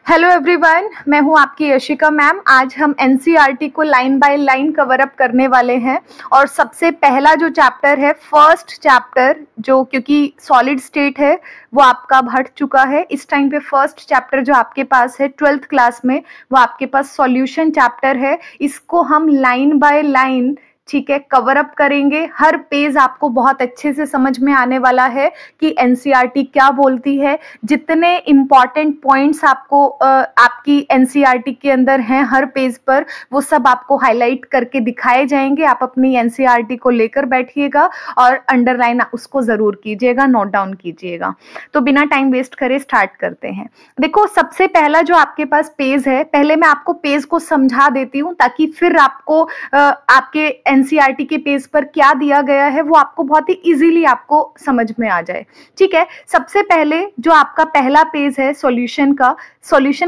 Hello everyone, मैं हूं आपकी यशिका मैम। आज हम एनसीईआरटी को line by line cover up करने वाले हैं और सबसे पहला जो चैप्टर है, फर्स्ट चैप्टर, जो क्योंकि सॉलिड स्टेट है वो आपका हट चुका है। इस टाइम पे फर्स्ट चैप्टर जो आपके पास है 12th क्लास में, वो आपके पास सॉल्यूशन चैप्टर है। इसको हम लाइन बाय लाइन, ठीक है, कवर अप करेंगे। हर पेज आपको बहुत अच्छे से समझ में आने वाला है कि एनसीईआरटी क्या बोलती है। जितने इम्पॉर्टेंट पॉइंट्स आपको आपकी एनसीईआरटी के अंदर हैं हर पेज पर, वो सब आपको हाईलाइट करके दिखाए जाएंगे। आप अपनी एनसीईआरटी को लेकर बैठिएगा और अंडरलाइन उसको जरूर कीजिएगा, नोट डाउन कीजिएगा। तो बिना टाइम वेस्ट करे स्टार्ट करते हैं। देखो, सबसे पहला जो आपके पास पेज है, पहले मैं आपको पेज को समझा देती हूँ ताकि फिर आपको आपके एनसीईआरटी के पेज पर क्या दिया गया है वो आपको बहुत ही इजीली आपको समझ में आ जाए। ठीक है, सबसे पहले जो आपका पहला पेज है सॉल्यूशन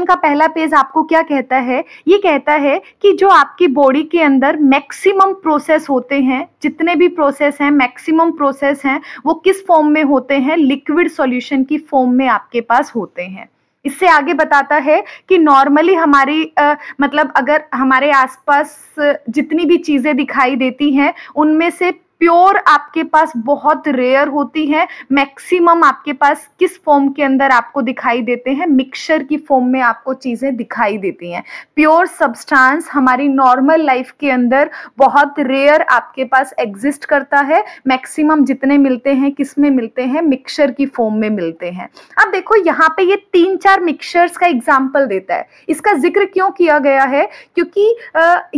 का पहला पेज आपको क्या कहता है? ये कहता है कि जो आपकी बॉडी के अंदर मैक्सिमम प्रोसेस होते हैं, जितने भी प्रोसेस हैं, मैक्सिमम प्रोसेस हैं, वो किस फॉर्म में होते हैं? लिक्विड सॉल्यूशन की फॉर्म में आपके पास होते हैं। इससे आगे बताता है कि नॉर्मली हमारी मतलब अगर हमारे आसपास जितनी भी चीजें दिखाई देती हैं उनमें से प्योर आपके पास बहुत रेयर होती है। मैक्सिमम आपके पास किस फॉर्म के अंदर आपको दिखाई देते हैं? मिक्सचर की फॉर्म में आपको चीजें दिखाई देती हैं। प्योर सब्सटेंस हमारी नॉर्मल लाइफ के अंदर बहुत रेयर आपके पास एग्जिस्ट करता है। मैक्सिमम जितने मिलते हैं किस में मिलते हैं? मिक्सचर की फॉर्म में मिलते हैं। अब देखो, यहाँ पे ये 3-4 मिक्सचर्स का एग्जाम्पल देता है। इसका जिक्र क्यों किया गया है? क्योंकि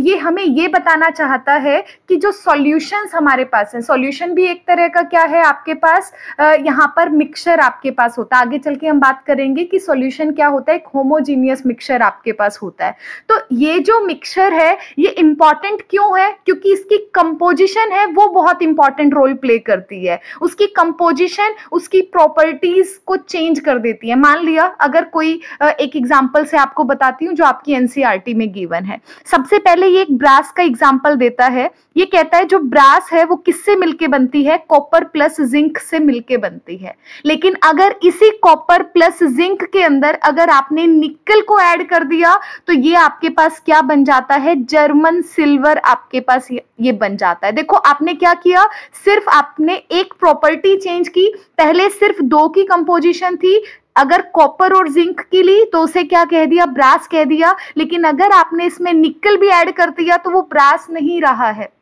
ये हमें ये बताना चाहता है कि जो सॉल्यूशंस हमारे सॉल्यूशन भी एक तरह का क्या है आपके पास, यहाँ पर मिक्सचर आपके पास होता है। आगे चल के हम बात करेंगे कि सॉल्यूशन क्या होता है। एक होमोजीनियस मिक्सचर आपके पास होता है। तो ये जो मिक्सचर है ये इंपॉर्टेंट क्यों है? क्योंकि इसकी कंपोजिशन है वो बहुत इंपॉर्टेंट रोल प्ले करती है। उसकी कंपोजिशन उसकी प्रॉपर्टीज को चेंज कर देती है। मान लिया अगर कोई एक एग्जांपल से आपको बताती हूँ जो आपकी एनसीईआरटी में गिवन है। सबसे पहले ये एक ब्रास का एग्जांपल देता है। ये कहता है जो ब्रास है वो किससे मिलके बनती है? कॉपर प्लस जिंक से मिलके बनती है। लेकिन अगर इसी कॉपर प्लस जिंक के अंदर अगर आपने निकल को ऐड कर दिया तो ये आपके पास क्या बन जाता है? जर्मन सिल्वर आपके पास ये बन जाता है। देखो, आपने क्या किया? सिर्फ आपने एक प्रॉपर्टी चेंज की। पहले सिर्फ 2 की कंपोजिशन थी। अगर कॉपर और जिंक की ली तो उसे क्या कह दिया? ब्रास कह दिया। लेकिन अगर आपने इसमें निकल भी ऐड कर दिया तो वो ब्रास नहीं रहा है।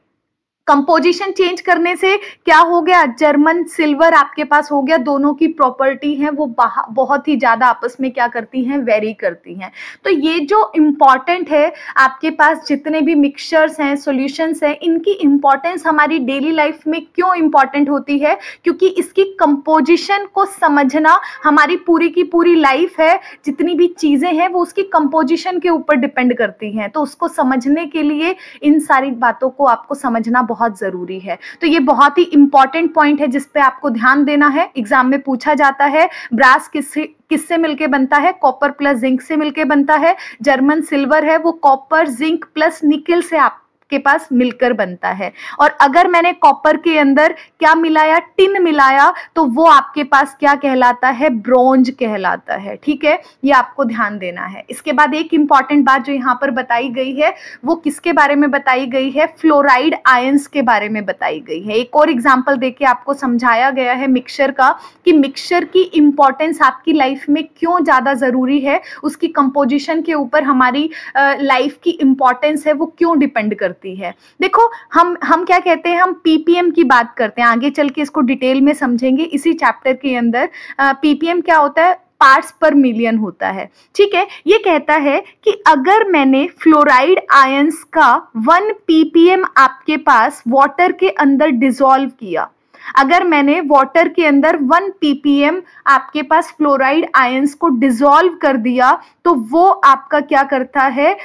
कंपोजिशन चेंज करने से क्या हो गया? जर्मन सिल्वर आपके पास हो गया। दोनों की प्रॉपर्टी है वो बहुत ही ज्यादा आपस में क्या करती हैं? वेरी करती हैं। तो ये जो इंपॉर्टेंट है आपके पास जितने भी मिक्सचर्स हैं, सॉल्यूशंस हैं, इनकी इंपॉर्टेंस हमारी डेली लाइफ में क्यों इंपॉर्टेंट होती है? क्योंकि इसकी कंपोजिशन को समझना हमारी पूरी की पूरी लाइफ है, जितनी भी चीजें हैं वो उसकी कंपोजिशन के ऊपर डिपेंड करती हैं। तो उसको समझने के लिए इन सारी बातों को आपको समझना बहुत जरूरी है। तो ये बहुत ही इंपॉर्टेंट पॉइंट है जिस पे आपको ध्यान देना है। एग्जाम में पूछा जाता है ब्रास किससे मिलके बनता है? कॉपर प्लस जिंक से मिलके बनता है। जर्मन सिल्वर है वो कॉपर जिंक प्लस निकल से आपके पास मिलकर बनता है। और अगर मैंने कॉपर के अंदर क्या मिलाया? टिन मिलाया, तो वो आपके पास क्या कहलाता है? ब्रोंज कहलाता है। ठीक है, ये आपको ध्यान देना है। इसके बाद एक इंपॉर्टेंट बात जो यहाँ पर बताई गई है वो किसके बारे में बताई गई है? फ्लोराइड आयंस के बारे में बताई गई है। एक और एग्जाम्पल देके आपको समझाया गया है मिक्सचर का, कि मिक्सचर की इंपॉर्टेंस आपकी लाइफ में क्यों ज्यादा जरूरी है, उसकी कंपोजिशन के ऊपर हमारी लाइफ की इंपॉर्टेंस है वो क्यों डिपेंड करती है। देखो, हम क्या कहते हैं? हम पीपीएम की बात करते हैं। आगे चल के इसको डिटेल में समझेंगे इसी चैप्टर के अंदर। पीपीएम क्या होता है? पार्ट्स पर मिलियन होता है। ठीक है, ये कहता है कि अगर मैंने फ्लोराइड आयंस का 1 ppm आपके पास वाटर के अंदर डिसॉल्व किया, अगर मैंने वाटर के अंदर 1 ppm आपके पास फ्लोराइड आयंस को डिसॉल्व कर दिया तो वो आपका क्या करता है?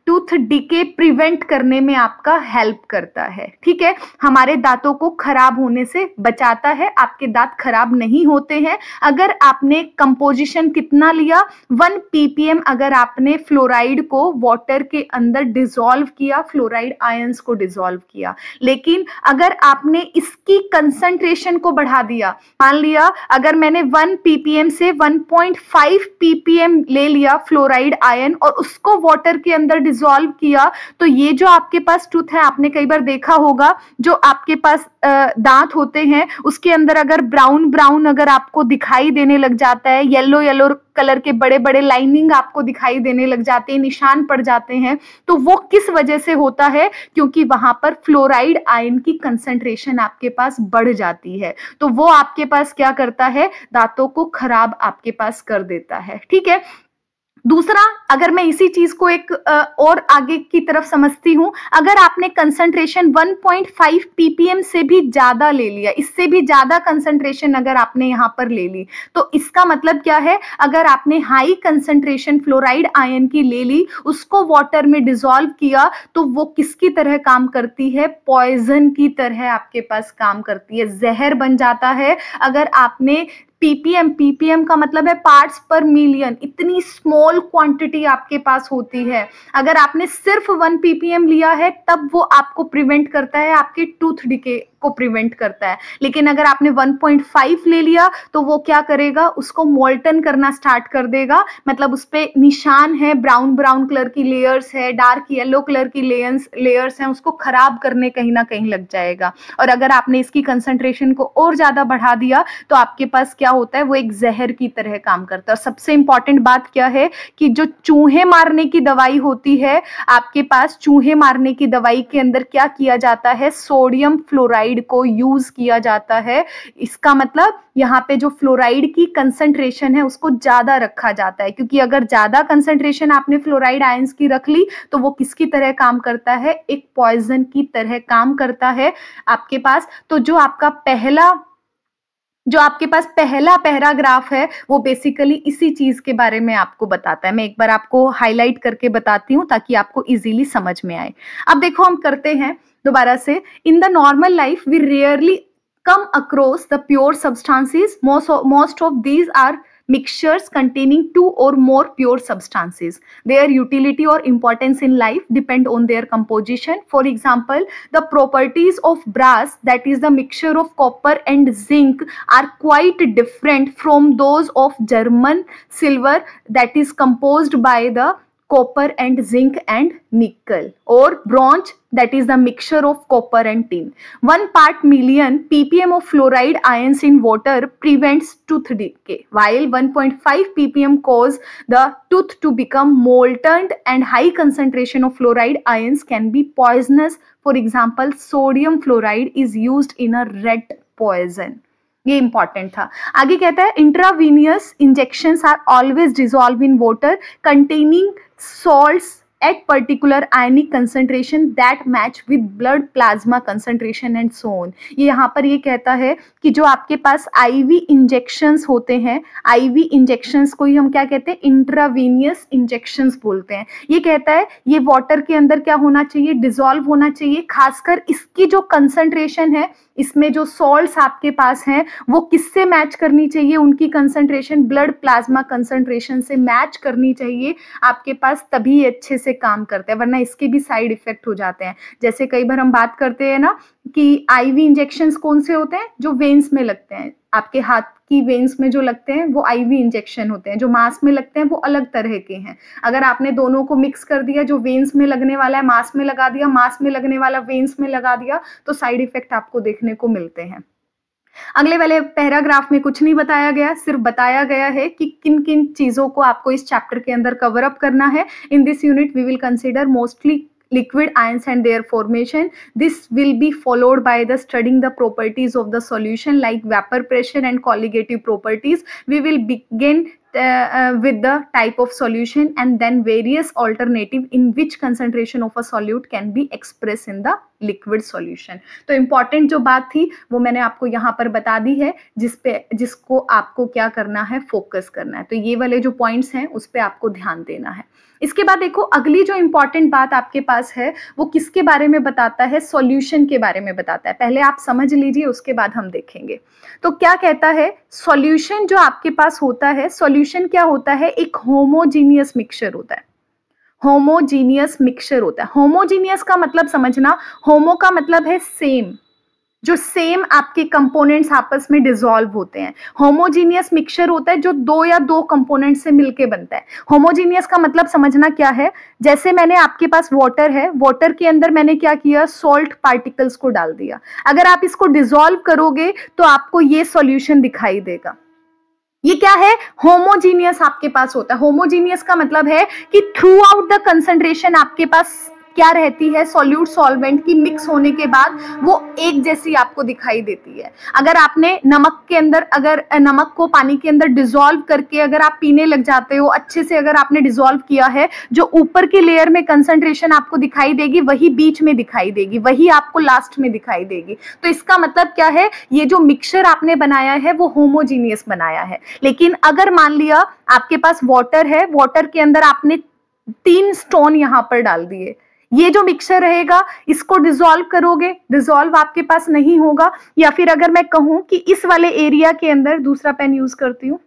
टूथ डिके प्रिवेंट करने में आपका हेल्प करता है। ठीक है, हमारे दांतों को खराब होने से बचाता है, आपके दांत खराब नहीं होते हैं। अगर आपने कंपोजिशन कितना लिया, 1 ppm, अगर आपने फ्लोराइड को वाटर के अंदर डिसॉल्व किया, फ्लोराइड आयंस को डिसॉल्व किया, लेकिन अगर आपने इसकी कंसंट्रेशन को बढ़ा दिया, मान लिया अगर मैंने 1 ppm से 1.5 ppm ले लिया फ्लोराइड आयन और उसको वाटर के अंदर डिसॉल्व किया, तो ये जो आपके पास टूथ है, आपने कई बार देखा होगा जो आपके पास दांत होते हैं उसके अंदर अगर ब्राउन ब्राउन अगर आपको दिखाई देने लग जाता है, येलो येलो कलर के बड़े बड़े लाइनिंग आपको दिखाई देने लग जाते हैं, निशान पड़ जाते हैं, तो वो किस वजह से होता है? क्योंकि वहां पर फ्लोराइड आयन की कंसंट्रेशन आपके पास बढ़ जाती है, तो वो आपके पास क्या करता है? दांतों को खराब आपके पास कर देता है। ठीक है, दूसरा, अगर मैं इसी चीज को एक और आगे की तरफ समझती हूं, अगर आपने कंसंट्रेशन 1.5 ppm से भी ज्यादा ले लिया, इससे भी ज्यादा कंसंट्रेशन अगर आपने यहां पर ले ली, तो इसका मतलब क्या है? अगर आपने हाई कंसंट्रेशन फ्लोराइड आयन की ले ली, उसको वाटर में डिसॉल्व किया, तो वो किसकी तरह काम करती है? पॉइजन की तरह आपके पास काम करती है, जहर बन जाता है। अगर आपने ppm का मतलब है पार्ट्स पर मिलियन, इतनी स्मॉल क्वांटिटी आपके पास होती है। अगर आपने सिर्फ 1 ppm लिया है तब वो आपको प्रिवेंट करता है, आपके टूथ डिके को प्रिवेंट करता है, लेकिन अगर आपने 1.5 ले लिया तो वो क्या करेगा? उसको मोल्टन करना स्टार्ट कर देगा, मतलब उस पे निशान है, ब्राउन ब्राउन कलर की लेयर्स है, डार्क येलो कलर की लेयर्स हैं, उसको खराब करने कहीं ना कहीं लग जाएगा। और अगर आपने इसकी कंसंट्रेशन को और ज्यादा बढ़ा दिया तो आपके पास क्या होता है? वो एक जहर की तरह काम करता है। और सबसे इंपॉर्टेंट बात क्या है कि जो चूहे मारने की दवाई होती है आपके पास, चूहे मारने की दवाई के अंदर क्या किया जाता है? सोडियम फ्लोराइड को यूज किया जाता है। इसका मतलब यहाँ पे जो फ्लोराइड की कंसंट्रेशन है उसको ज्यादा रखा जाता है, क्योंकि अगर ज्यादा कंसंट्रेशन आपने फ्लोराइड आयंस की रख ली तो वो किसकी तरह काम करता है? एक पॉइजन की तरह काम करता है आपके पास। तो जो आपके पास पहला पैराग्राफ है वो बेसिकली इसी चीज के बारे में आपको बताता है। मैं एक बार आपको हाईलाइट करके बताती हूँ ताकि आपको इजीली समझ में आए। अब देखो, हम करते हैं दोबारा से। In the normal life we rarely come across the pure substances, most of these are mixtures containing 2 or more pure substances. Their utility or importance in life depend on their composition. For example, the properties of brass, that is the mixture of copper and zinc, are quite different from those of German silver, that is composed by the copper and zinc and nickel, or bronze, that is the mixture of copper and tin. 1 part million ppm of fluoride ions in water prevents tooth decay, while 1.5 ppm cause the tooth to become molten, and high concentration of fluoride ions can be poisonous. For example, sodium fluoride is used in a rat poison. ये important था। आगे कहता है, intravenous injections are always dissolve in water containing salts at particular ionic concentration that match with blood plasma concentration and so on. ये यहाँ पर ये कहता है कि जो आपके पास आईवी इंजेक्शंस होते हैं, आईवी इंजेक्शंस को ही हम क्या कहते हैं? इंट्रावीनियस इंजेक्शंस बोलते हैं। ये कहता है ये वाटर के अंदर क्या होना चाहिए? डिसॉल्व होना चाहिए। खासकर इसकी जो कंसंट्रेशन है, इसमें जो सॉल्ट्स आपके पास हैं वो किससे मैच करनी चाहिए? उनकी कंसंट्रेशन ब्लड प्लाज्मा कंसंट्रेशन से मैच करनी चाहिए आपके पास, तभी अच्छे से काम करते हैं, वरना इसके भी साइड इफेक्ट हो जाते हैं। जैसे कई बार हम बात करते हैं ना कि आईवी इंजेक्शंस कौन से होते हैं? जो वेन्स में लगते हैं, आपके हाथ की वेन्स में जो लगते हैं वो आईवी इंजेक्शन होते हैं। जो मांस में लगते हैं वो अलग तरह के हैं। अगर आपने दोनों को मिक्स कर दिया, जो वेन्स में लगने वाला है मांस में लगा दिया, मांस में लगने वाला वेन्स में लगा दिया, तो साइड इफेक्ट आपको देखने को मिलते हैं। अगले वाले पैराग्राफ में कुछ नहीं बताया गया, सिर्फ बताया गया है कि किन किन चीजों को आपको इस चैप्टर के अंदर कवर अप करना है। In this unit we will consider mostly liquid ions and their formation. This will be followed by the studying the properties of the solution like vapor pressure and colligative properties. We will begin with the type of solution and then various alternative in which concentration of a solute can be expressed in the liquid solution. तो important जो बात थी वो मैंने आपको यहाँ पर बता दी है, जिसको आपको क्या करना है, फोकस करना है. तो ये वाले जो पॉइंट्स हैं उस पर आपको ध्यान देना है. इसके बाद देखो अगली जो इंपॉर्टेंट बात आपके पास है वो किसके बारे में बताता है, सॉल्यूशन के बारे में बताता है. पहले आप समझ लीजिए, उसके बाद हम देखेंगे. तो क्या कहता है, सॉल्यूशन जो आपके पास होता है, सॉल्यूशन क्या होता है, एक होमोजीनियस मिक्सचर होता है. होमोजीनियस मिक्सचर होता है. होमोजीनियस का मतलब समझना, होमो का मतलब है सेम, जो सेम आपके कंपोनेंट्स आपस में डिसॉल्व होते हैं. होमोजीनियस मिक्सचर होता है जो दो या दो कंपोनेंट से मिलके बनता है. होमोजीनियस का मतलब समझना क्या है, जैसे मैंने आपके पास वाटर है, वाटर के अंदर मैंने क्या किया, सॉल्ट पार्टिकल्स को डाल दिया. अगर आप इसको डिसॉल्व करोगे तो आपको ये सॉल्यूशन दिखाई देगा. ये क्या है, होमोजीनियस आपके पास होता है. होमोजीनियस का मतलब है कि थ्रू आउट द कंसंट्रेशन आपके पास क्या रहती है, सॉल्यूट सॉल्वेंट की मिक्स होने के बाद वो एक जैसी आपको दिखाई देती है. अगर आपने नमक के अंदर, अगर नमक को पानी के अंदर डिसॉल्व करके अगर आप पीने लग जाते हो, अच्छे से अगर आपने डिसॉल्व किया है, जो ऊपर के लेयर में कंसंट्रेशन आपको दिखाई देगी वही बीच में दिखाई देगी, वही आपको लास्ट में दिखाई देगी. तो इसका मतलब क्या है, ये जो मिक्सचर आपने बनाया है वो होमोजीनियस बनाया है. लेकिन अगर मान लिया आपके पास वाटर है, वाटर के अंदर आपने 3 स्टोन यहां पर डाल दिए, ये जो मिक्सचर रहेगा इसको डिसॉल्व करोगे, डिसॉल्व आपके पास नहीं होगा. या फिर अगर मैं कहूं कि इस वाले एरिया के अंदर, दूसरा पेन यूज करती हूं,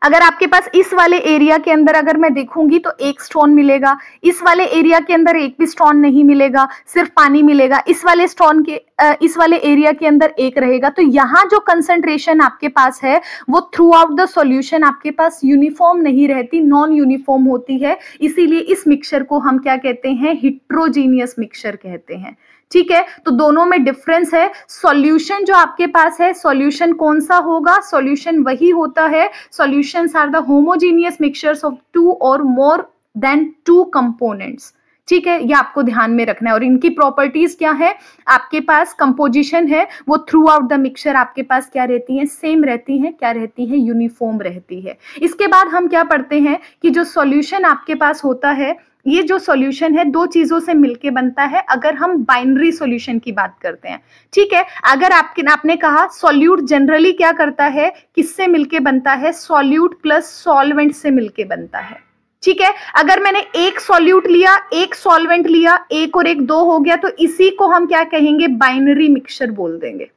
अगर आपके पास इस वाले एरिया के अंदर अगर मैं देखूंगी तो एक स्टोन मिलेगा, इस वाले एरिया के अंदर एक भी स्टोन नहीं मिलेगा, सिर्फ पानी मिलेगा. इस वाले स्टोन के इस वाले एरिया के अंदर एक रहेगा. तो यहाँ जो कंसंट्रेशन आपके पास है वो थ्रू आउट द सॉल्यूशन आपके पास यूनिफॉर्म नहीं रहती, नॉन यूनिफॉर्म होती है. इसीलिए इस मिक्सचर को हम क्या कहते हैं, हिट्रोजीनियस मिक्सचर कहते हैं. ठीक है, तो दोनों में डिफरेंस है. सॉल्यूशन जो आपके पास है, सॉल्यूशन कौन सा होगा, सॉल्यूशन वही होता है, solutions are the homogeneous mixtures of 2 or more than 2 components. ठीक है, ये आपको ध्यान में रखना है. और इनकी प्रॉपर्टीज क्या है, आपके पास कंपोजिशन है वो थ्रू आउट द मिक्सचर आपके पास क्या रहती है, सेम रहती है. क्या रहती है, यूनिफॉर्म रहती है. इसके बाद हम क्या पढ़ते हैं कि जो सॉल्यूशन आपके पास होता है, ये जो सॉल्यूशन है 2 चीजों से मिलके बनता है. अगर हम बाइनरी सॉल्यूशन की बात करते हैं, ठीक है, अगर आपने कहा सॉल्यूट जनरली क्या करता है, किससे मिलके बनता है, सॉल्यूट प्लस सॉल्वेंट से मिलके बनता है. ठीक है, अगर मैंने एक सॉल्यूट लिया, एक सॉल्वेंट लिया, एक और एक 2 हो गया, तो इसी को हम क्या कहेंगे, बाइनरी मिक्सचर बोल देंगे.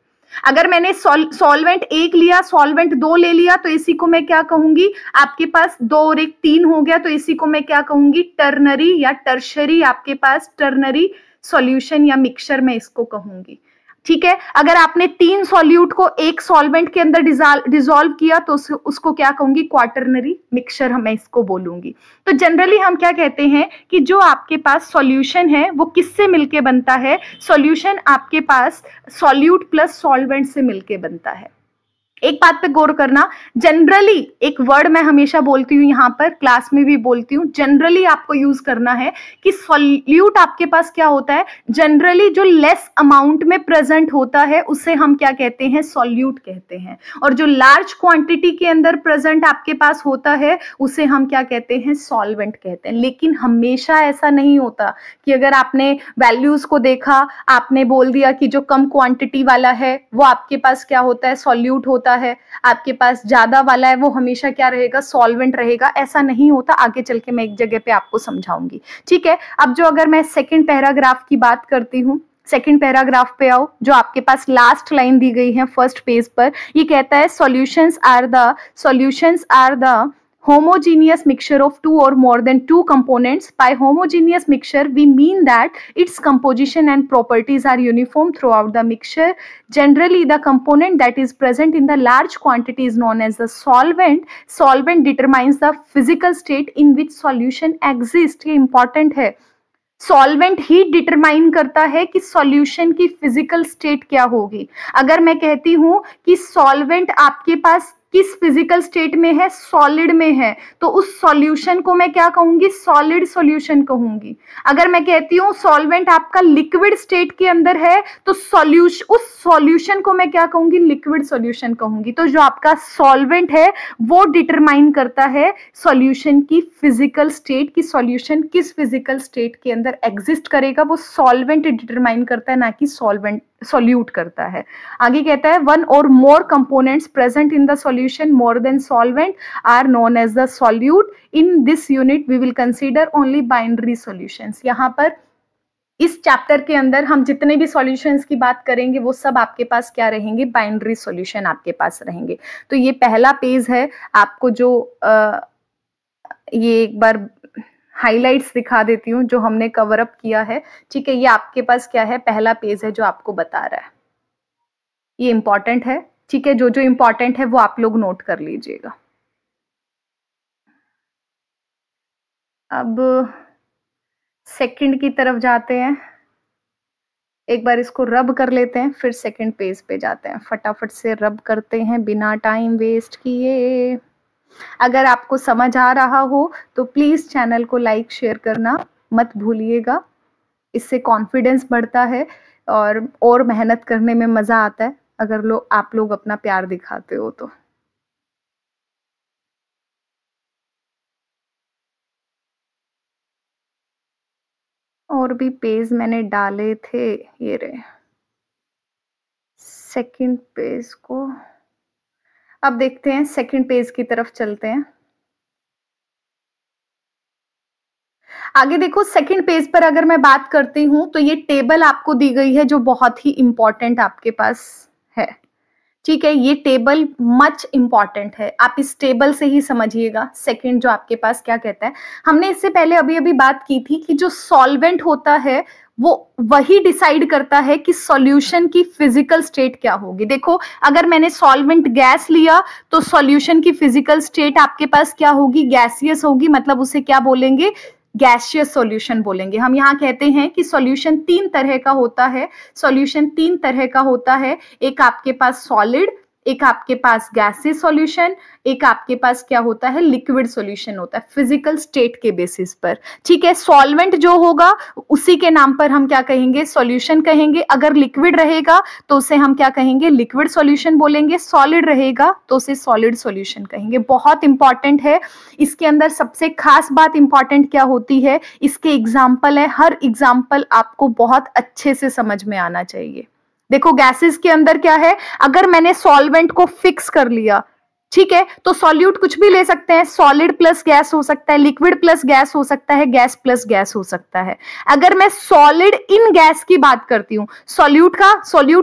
अगर मैंने सॉल्वेंट 1 लिया, सॉल्वेंट 2 ले लिया, तो इसी को मैं क्या कहूंगी, आपके पास 2 और 1 3 हो गया, तो इसी को मैं क्या कहूंगी, टर्नरी या टर्शरी, आपके पास टर्नरी सॉल्यूशन या मिक्सचर मैं इसको कहूंगी. ठीक है, अगर आपने 3 सॉल्यूट को एक सॉल्वेंट के अंदर डिसॉल्व किया तो उसको क्या कहूंगी, क्वाटरनरी मिक्सचर मैं इसको बोलूंगी. तो जनरली हम क्या कहते हैं कि जो आपके पास सॉल्यूशन है वो किससे मिलके बनता है, सॉल्यूशन आपके पास सॉल्यूट प्लस सॉल्वेंट से मिलके बनता है. एक बात पे गौर करना, जनरली एक वर्ड मैं हमेशा बोलती हूँ, यहाँ पर क्लास में भी बोलती हूँ, जनरली आपको यूज करना है कि सॉल्यूट आपके पास क्या होता है, जनरली जो लेस अमाउंट में प्रेजेंट होता है उसे हम क्या कहते हैं, सॉल्यूट कहते हैं. और जो लार्ज क्वांटिटी के अंदर प्रेजेंट आपके पास होता है उसे हम क्या कहते हैं, सॉल्वेंट कहते हैं. लेकिन हमेशा ऐसा नहीं होता कि अगर आपने वैल्यूज को देखा, आपने बोल दिया कि जो कम क्वांटिटी वाला है वो आपके पास क्या होता है, सॉल्यूट होता है, आपके पास ज्यादा वाला है वो हमेशा क्या रहेगा, सॉल्वेंट रहेगा. ऐसा नहीं होता, आगे चल के मैं एक जगह पे आपको समझाऊंगी. ठीक है, अब जो अगर मैं सेकंड पैराग्राफ की बात करती हूँ, सेकंड पैराग्राफ पे आओ, जो आपके पास लास्ट लाइन दी गई है फर्स्ट पेज पर, ये कहता है solutions are the homogeneous mixture of 2 or more than 2 components. By homogeneous mixture we mean that its composition and properties are uniform throughout the mixture. Generally the component that is present in the large quantity is known as the solvent. Solvent determines the physical state in which solution exists. ये important है, solvent ही determine करता है कि solution की physical state क्या होगी. अगर मैं कहती हूं कि सॉल्वेंट आपके पास किस फिजिकल स्टेट में है, सॉलिड में है, तो उस सॉल्यूशन को मैं क्या कहूंगी, सॉलिड सॉल्यूशन कहूंगी। अगर मैं कहती हूँ सॉल्वेंट आपका लिक्विड स्टेट के अंदर है तो सॉल्यूशन, उस सॉल्यूशन को मैं क्या कहूंगी, लिक्विड सॉल्यूशन कहूंगी। तो जो आपका सॉल्वेंट है वो डिटरमाइन करता है सॉल्यूशन की फिजिकल स्टेट, की सॉल्यूशन किस फिजिकल स्टेट के अंदर एग्जिस्ट करेगा, वो सॉल्वेंट डिटरमाइन करता है, ना कि सॉल्वेंट सॉल्यूट करता है। आगे कहता है one or more components present in the solution more than solvent are known as the solute. In this unit we will consider only binary solutions. यहाँ पर इस चैप्टर के अंदर हम जितने भी सॉल्यूशंस की बात करेंगे वो सब आपके पास क्या रहेंगे, बाइनरी सॉल्यूशन आपके पास रहेंगे। तो ये पहला पेज है, आपको जो ये एक बार हाइलाइट्स दिखा देती हूँ जो हमने कवर अप किया है, ठीक है। ये आपके पास क्या है, पहला पेज है जो आपको बता रहा है, ये इंपॉर्टेंट है, ठीक है। जो जो इंपॉर्टेंट है वो आप लोग नोट कर लीजिएगा। अब सेकंड की तरफ जाते हैं, एक बार इसको रब कर लेते हैं, फिर सेकंड पेज पे जाते हैं। फटाफट से रब करते हैं बिना टाइम वेस्ट किए। अगर आपको समझ आ रहा हो तो प्लीज चैनल को लाइक शेयर करना मत भूलिएगा, इससे कॉन्फिडेंस बढ़ता है और मेहनत करने में मजा आता है अगर आप लोग अपना प्यार दिखाते हो तो। और भी पेज मैंने डाले थे, ये रहे सेकंड पेज को। अब देखते हैं, सेकंड पेज की तरफ चलते हैं। आगे देखो, सेकंड पेज पर अगर मैं बात करती हूं तो ये टेबल आपको दी गई है जो बहुत ही इंपॉर्टेंट आपके पास है, ठीक है। ये टेबल मच इंपॉर्टेंट है, आप इस टेबल से ही समझिएगा सेकंड जो आपके पास क्या कहता है। हमने इससे पहले अभी अभी बात की थी कि जो सॉल्वेंट होता है वो वही डिसाइड करता है कि सॉल्यूशन की फिजिकल स्टेट क्या होगी। देखो, अगर मैंने सॉल्वेंट गैस लिया तो सॉल्यूशन की फिजिकल स्टेट आपके पास क्या होगी, गैसियस होगी, मतलब उसे क्या बोलेंगे, गैसियस सॉल्यूशन बोलेंगे। हम यहाँ कहते हैं कि सॉल्यूशन तीन तरह का होता है, सॉल्यूशन तीन तरह का होता है, एक आपके पास सॉलिड, एक आपके पास गैसियस सॉल्यूशन, एक आपके पास क्या होता है, लिक्विड सॉल्यूशन होता है फिजिकल स्टेट के बेसिस पर, ठीक है। सॉल्वेंट जो होगा उसी के नाम पर हम क्या कहेंगे, सॉल्यूशन कहेंगे। अगर लिक्विड रहेगा तो उसे हम क्या कहेंगे, लिक्विड सॉल्यूशन बोलेंगे। सॉलिड रहेगा तो उसे सॉलिड सॉल्यूशन कहेंगे। बहुत इंपॉर्टेंट है, इसके अंदर सबसे खास बात इंपॉर्टेंट क्या होती है, इसके एग्जाम्पल है, हर एग्जाम्पल आपको बहुत अच्छे से समझ में आना चाहिए। देखो, गैसेस के अंदर क्या है, अगर मैंने सॉल्वेंट को फिक्स कर लिया, ठीक है, तो सॉल्यूट कुछ भी ले सकते हैं, सॉलिड प्लस गैस हो सकता है, लिक्विड प्लस गैस हो सकता है, गैस प्लस गैस हो सकता है। अगर मैं सॉलिड इन गैस की बात करती हूं, सॉल्यूट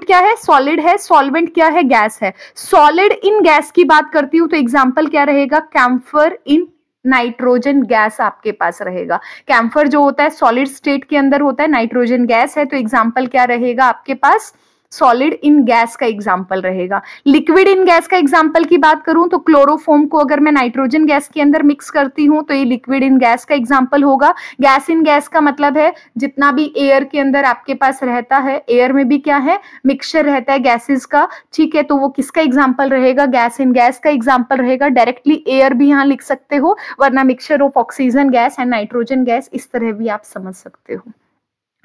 क्या है, सॉलिड है, सॉल्वेंट क्या है, गैस है। सॉलिड इन गैस की बात करती हूं तो एग्जाम्पल क्या रहेगा, कैम्फर इन नाइट्रोजन गैस आपके पास रहेगा। कैम्फर जो होता है सॉलिड स्टेट के अंदर होता है, नाइट्रोजन गैस है, तो एग्जाम्पल क्या रहेगा आपके पास, सॉलिड इन गैस का एग्जाम्पल रहेगा। लिक्विड इन गैस का एग्जाम्पल की बात करूं तो क्लोरोफॉर्म को अगर मैं नाइट्रोजन गैस के अंदर मिक्स करती हूं तो ये लिक्विड इन गैस का एग्जाम्पल होगा। गैस इन गैस का मतलब है जितना भी एयर के अंदर आपके पास रहता है, एयर में भी क्या है, मिक्सचर रहता है गैसेस का, ठीक है, तो वो किसका एग्जाम्पल रहेगा, गैस इन गैस का एग्जाम्पल रहेगा। डायरेक्टली एयर भी यहाँ लिख सकते हो, वरना mixture of oxygen gas and nitrogen gas, इस तरह भी आप समझ सकते हो।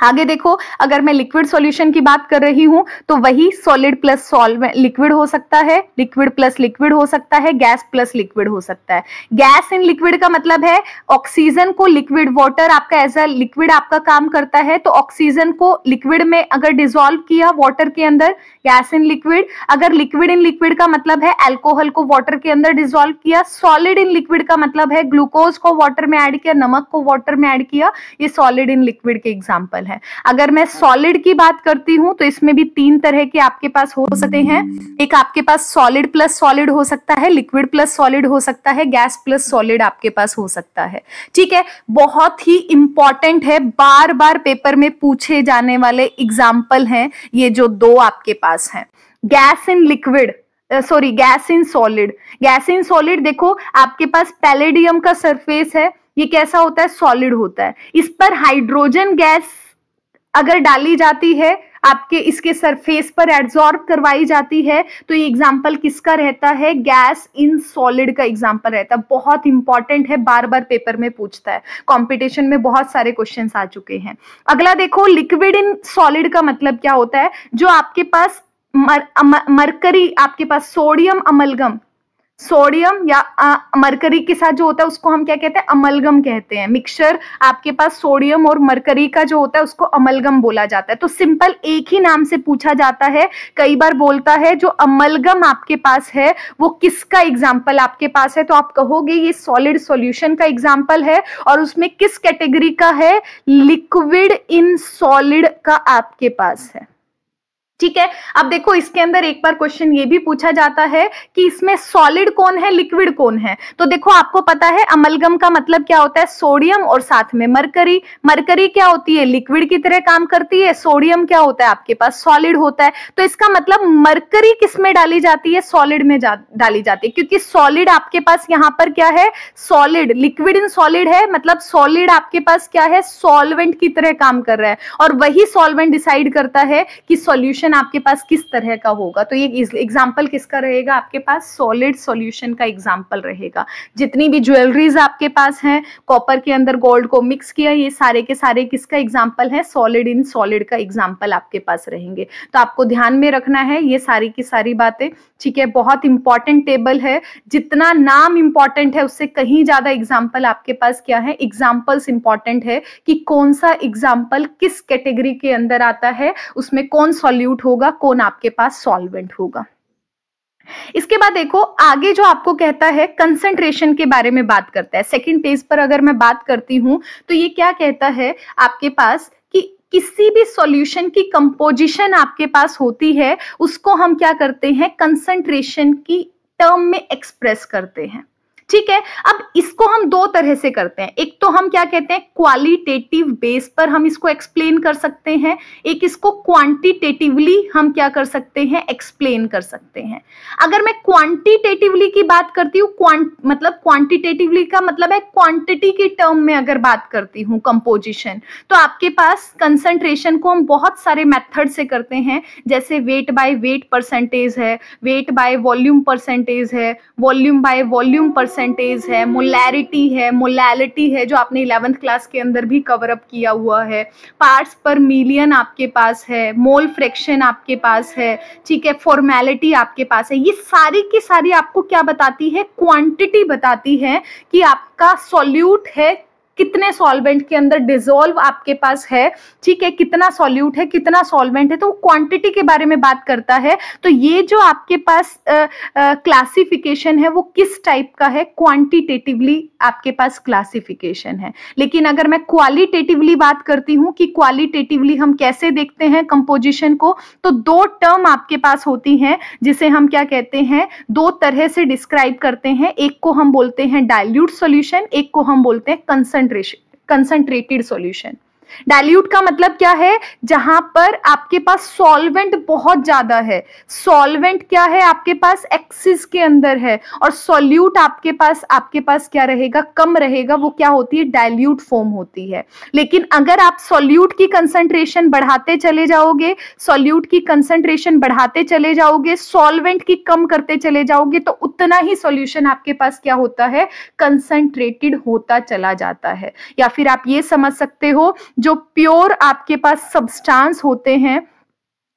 आगे देखो, अगर मैं लिक्विड सॉल्यूशन की बात कर रही हूं तो वही सॉलिड प्लस सॉल्वेंट लिक्विड हो सकता है, लिक्विड प्लस लिक्विड हो सकता है, गैस प्लस लिक्विड हो सकता है। गैस इन लिक्विड का मतलब है ऑक्सीजन को लिक्विड, वाटर आपका एज अ लिक्विड आपका काम करता है, तो ऑक्सीजन को लिक्विड में अगर डिसॉल्व किया वाटर के अंदर, गैस इन लिक्विड। अगर लिक्विड इन लिक्विड का मतलब है अल्कोहल को वाटर के अंदर डिसॉल्व किया। सॉलिड इन लिक्विड का मतलब है ग्लूकोज को वाटर में ऐड किया, नमक को वाटर में ऐड किया, ये सॉलिड इन लिक्विड के एग्जाम्पल है। अगर मैं सॉलिड की बात करती हूं तो इसमें भी तीन तरह के आपके पास हो सकते हैं, एक आपके पास सॉलिड प्लस सॉलिड हो सकता है, लिक्विड प्लस सॉलिड हो सकता है, गैस प्लस सॉलिड आपके पास हो सकता है, ठीक है। बहुत ही इंपॉर्टेंट है, बार बार पेपर में पूछे जाने वाले एग्जाम्पल हैं ये जो दो आपके पास हैं। Gas in liquid, sorry gas in solid. Gas in solid देखो, आपके पास पैलेडियम का सरफेस है, ये कैसा होता है, सॉलिड होता है। इस पर हाइड्रोजन गैस अगर डाली जाती है, आपके इसके सरफेस पर एब्जॉर्ब करवाई जाती है। तो ये एग्जाम्पल किसका रहता है? गैस इन सॉलिड का एग्जाम्पल रहता है। बहुत इंपॉर्टेंट है, बार बार पेपर में पूछता है, कंपटीशन में बहुत सारे क्वेश्चंस आ चुके हैं। अगला देखो, लिक्विड इन सॉलिड का मतलब क्या होता है? जो आपके पास मरकरी, आपके पास सोडियम अमलगम, सोडियम या मरकरी के साथ जो होता है उसको हम क्या कहते हैं? अमलगम कहते हैं। मिक्सचर आपके पास सोडियम और मरकरी का जो होता है उसको अमलगम बोला जाता है। तो सिंपल एक ही नाम से पूछा जाता है, कई बार बोलता है जो अमलगम आपके पास है वो किसका एग्जाम्पल आपके पास है? तो आप कहोगे ये सॉलिड सॉल्यूशन का एग्जाम्पल है, और उसमें किस कैटेगरी का है? लिक्विड इन सॉलिड का आपके पास है। ठीक है, अब देखो इसके अंदर एक बार क्वेश्चन ये भी पूछा जाता है कि इसमें सॉलिड कौन है, लिक्विड कौन है? तो देखो आपको पता है अमलगम का मतलब क्या होता है? सोडियम और साथ में मरकरी। मरकरी क्या होती है? लिक्विड की तरह काम करती है। सोडियम क्या होता है? आपके पास सॉलिड होता है। तो इसका मतलब मरकरी किस में डाली जाती है? सॉलिड में डाली जाती है, क्योंकि सॉलिड आपके पास यहाँ पर क्या है? सॉलिड। लिक्विड इन सॉलिड है, मतलब सॉलिड आपके पास क्या है? सॉल्वेंट की तरह काम कर रहा है, और वही सॉल्वेंट डिसाइड करता है कि सॉल्यूशन आपके पास किस तरह का होगा। तो ये एग्जांपल किसका रहेगा? आपके पास सॉलिड सॉल्यूशन का एग्जांपल रहेगा। जितनी भी ज्वेलरीज आपके पास हैं, कॉपर के अंदर गोल्ड को मिक्स किया, ये सारे के सारे किसका एग्जांपल है? सॉलिड इन सॉलिड का एग्जांपल आपके पास रहेंगे। तो आपको ध्यान में रखना है ये सारी की सारी बातें, ठीक है। बहुत इंपॉर्टेंट टेबल है, जितना नाम इंपॉर्टेंट है उससे कहीं ज्यादा एग्जाम्पल आपके पास क्या है? एग्जाम्पल्स इंपॉर्टेंट है कि कौन सा एग्जाम्पल किस कैटेगरी के अंदर आता है, उसमें कौन सॉल्यूट होगा, कौन आपके पास सॉल्वेंट होगा। इसके बाद देखो आगे जो आपको कहता है कंसंट्रेशन के बारे में बात करता है। सेकंड पेज पर अगर मैं बात करती हूं तो ये क्या कहता है आपके पास कि किसी भी सॉल्यूशन की कंपोजिशन आपके पास होती है उसको हम क्या करते हैं? कंसंट्रेशन की टर्म में एक्सप्रेस करते हैं। ठीक है, अब इसको हम दो तरह से करते हैं। एक तो हम क्या कहते हैं? क्वालिटेटिव बेस पर हम इसको एक्सप्लेन कर सकते हैं, एक इसको क्वांटिटेटिवली हम क्या कर सकते हैं? एक्सप्लेन कर सकते हैं। अगर मैं क्वांटिटेटिवली की बात करती हूँ, मतलब क्वांटिटेटिवली का मतलब है क्वांटिटी की टर्म में अगर बात करती हूँ कंपोजिशन, तो आपके पास कंसंट्रेशन को हम बहुत सारे मेथड से करते हैं, जैसे वेट बाय वेट परसेंटेज है, वेट बाय वॉल्यूम परसेंटेज है, वॉल्यूम बाय वॉल्यूम परसेंटेज है, मोलैरिटी है, मोलैलिटी है जो आपने 11th क्लास के अंदर भी कवर अप किया हुआ है, पार्ट्स पर मिलियन आपके पास है, मोल फ्रैक्शन आपके पास है, ठीक है, फॉर्मेलिटी आपके पास है। ये सारी की सारी आपको क्या बताती है? क्वांटिटी बताती है कि आपका सॉल्यूट है कितने सॉल्वेंट के अंदर डिसॉल्व आपके पास है, ठीक है, कितना सॉल्यूट है, कितना सॉल्वेंट है, तो क्वांटिटी के बारे में बात करता है। तो ये जो आपके पास क्लासिफिकेशन है वो किस टाइप का है? क्वांटिटेटिवली आपके पास क्लासिफिकेशन है। लेकिन अगर मैं क्वालिटेटिवली बात करती हूँ कि क्वालिटेटिवली हम कैसे देखते हैं कंपोजिशन को, तो दो टर्म आपके पास होती हैं जिसे हम क्या कहते हैं? दो तरह से डिस्क्राइब करते हैं। एक को हम बोलते हैं डाइल्यूट सॉल्यूशन, एक को हम बोलते हैं कंसंट्रेटेड सॉल्यूशन। डाइल्यूट का मतलब क्या है? जहां पर आपके पास सॉल्वेंट बहुत ज्यादा है, सॉल्वेंट क्या है आपके पास? एक्सिस के अंदर है, और सॉल्यूट आपके पास क्या रहेगा? कम रहेगा। वो क्या होती है? डाइल्यूट फॉर्म होती है। लेकिन अगर आप सॉल्यूट की कंसंट्रेशन बढ़ाते चले जाओगे, सॉल्यूट की कंसंट्रेशन बढ़ाते चले जाओगे, सॉल्वेंट की कम करते चले जाओगे, तो उतना ही सॉल्यूशन आपके पास क्या होता है? कंसंट्रेटेड होता चला जाता है। या फिर आप ये समझ सकते हो जो प्योर आपके पास सब्सटेंस होते हैं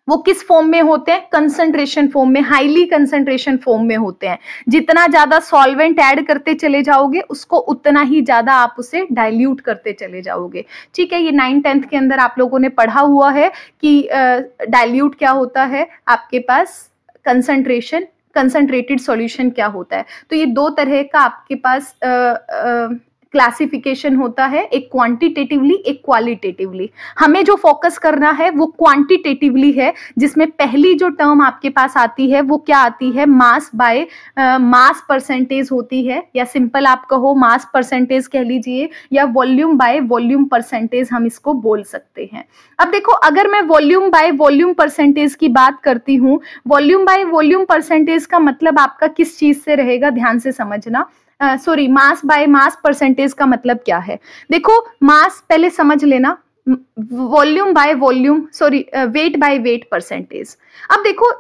वो किस फॉर्म में होते हैं? कंसंट्रेशन फॉर्म में, हाईली कंसंट्रेशन फॉर्म में होते हैं। जितना ज्यादा सॉल्वेंट ऐड करते चले जाओगे उसको उतना ही ज्यादा आप उसे डाइल्यूट करते चले जाओगे। ठीक है, ये 9th 10th के अंदर आप लोगों ने पढ़ा हुआ है कि डाइल्यूट क्या होता है, आपके पास कंसंट्रेटेड सॉल्यूशन क्या होता है। तो ये दो तरह का आपके पास क्लासिफिकेशन होता है, एक क्वांटिटेटिवली, एक क्वालिटेटिवली। हमें जो फोकस करना है वो क्वांटिटेटिवली है, जिसमें पहली जो टर्म आपके पास आती है वो क्या आती है? मास बाय मास परसेंटेज होती है, या सिंपल आप कहो मास परसेंटेज कह लीजिए, या वॉल्यूम बाय वॉल्यूम परसेंटेज हम इसको बोल सकते हैं। अब देखो अगर मैं वॉल्यूम बाय वॉल्यूम परसेंटेज की बात करती हूँ, वॉल्यूम बाय वॉल्यूम परसेंटेज का मतलब आपका किस चीज से रहेगा? ध्यान से समझना। मास बाय मास परसेंटेज का मतलब क्या है? देखो मास पहले समझ लेना, volume by volume, sorry weight by weight percentage. अब देखो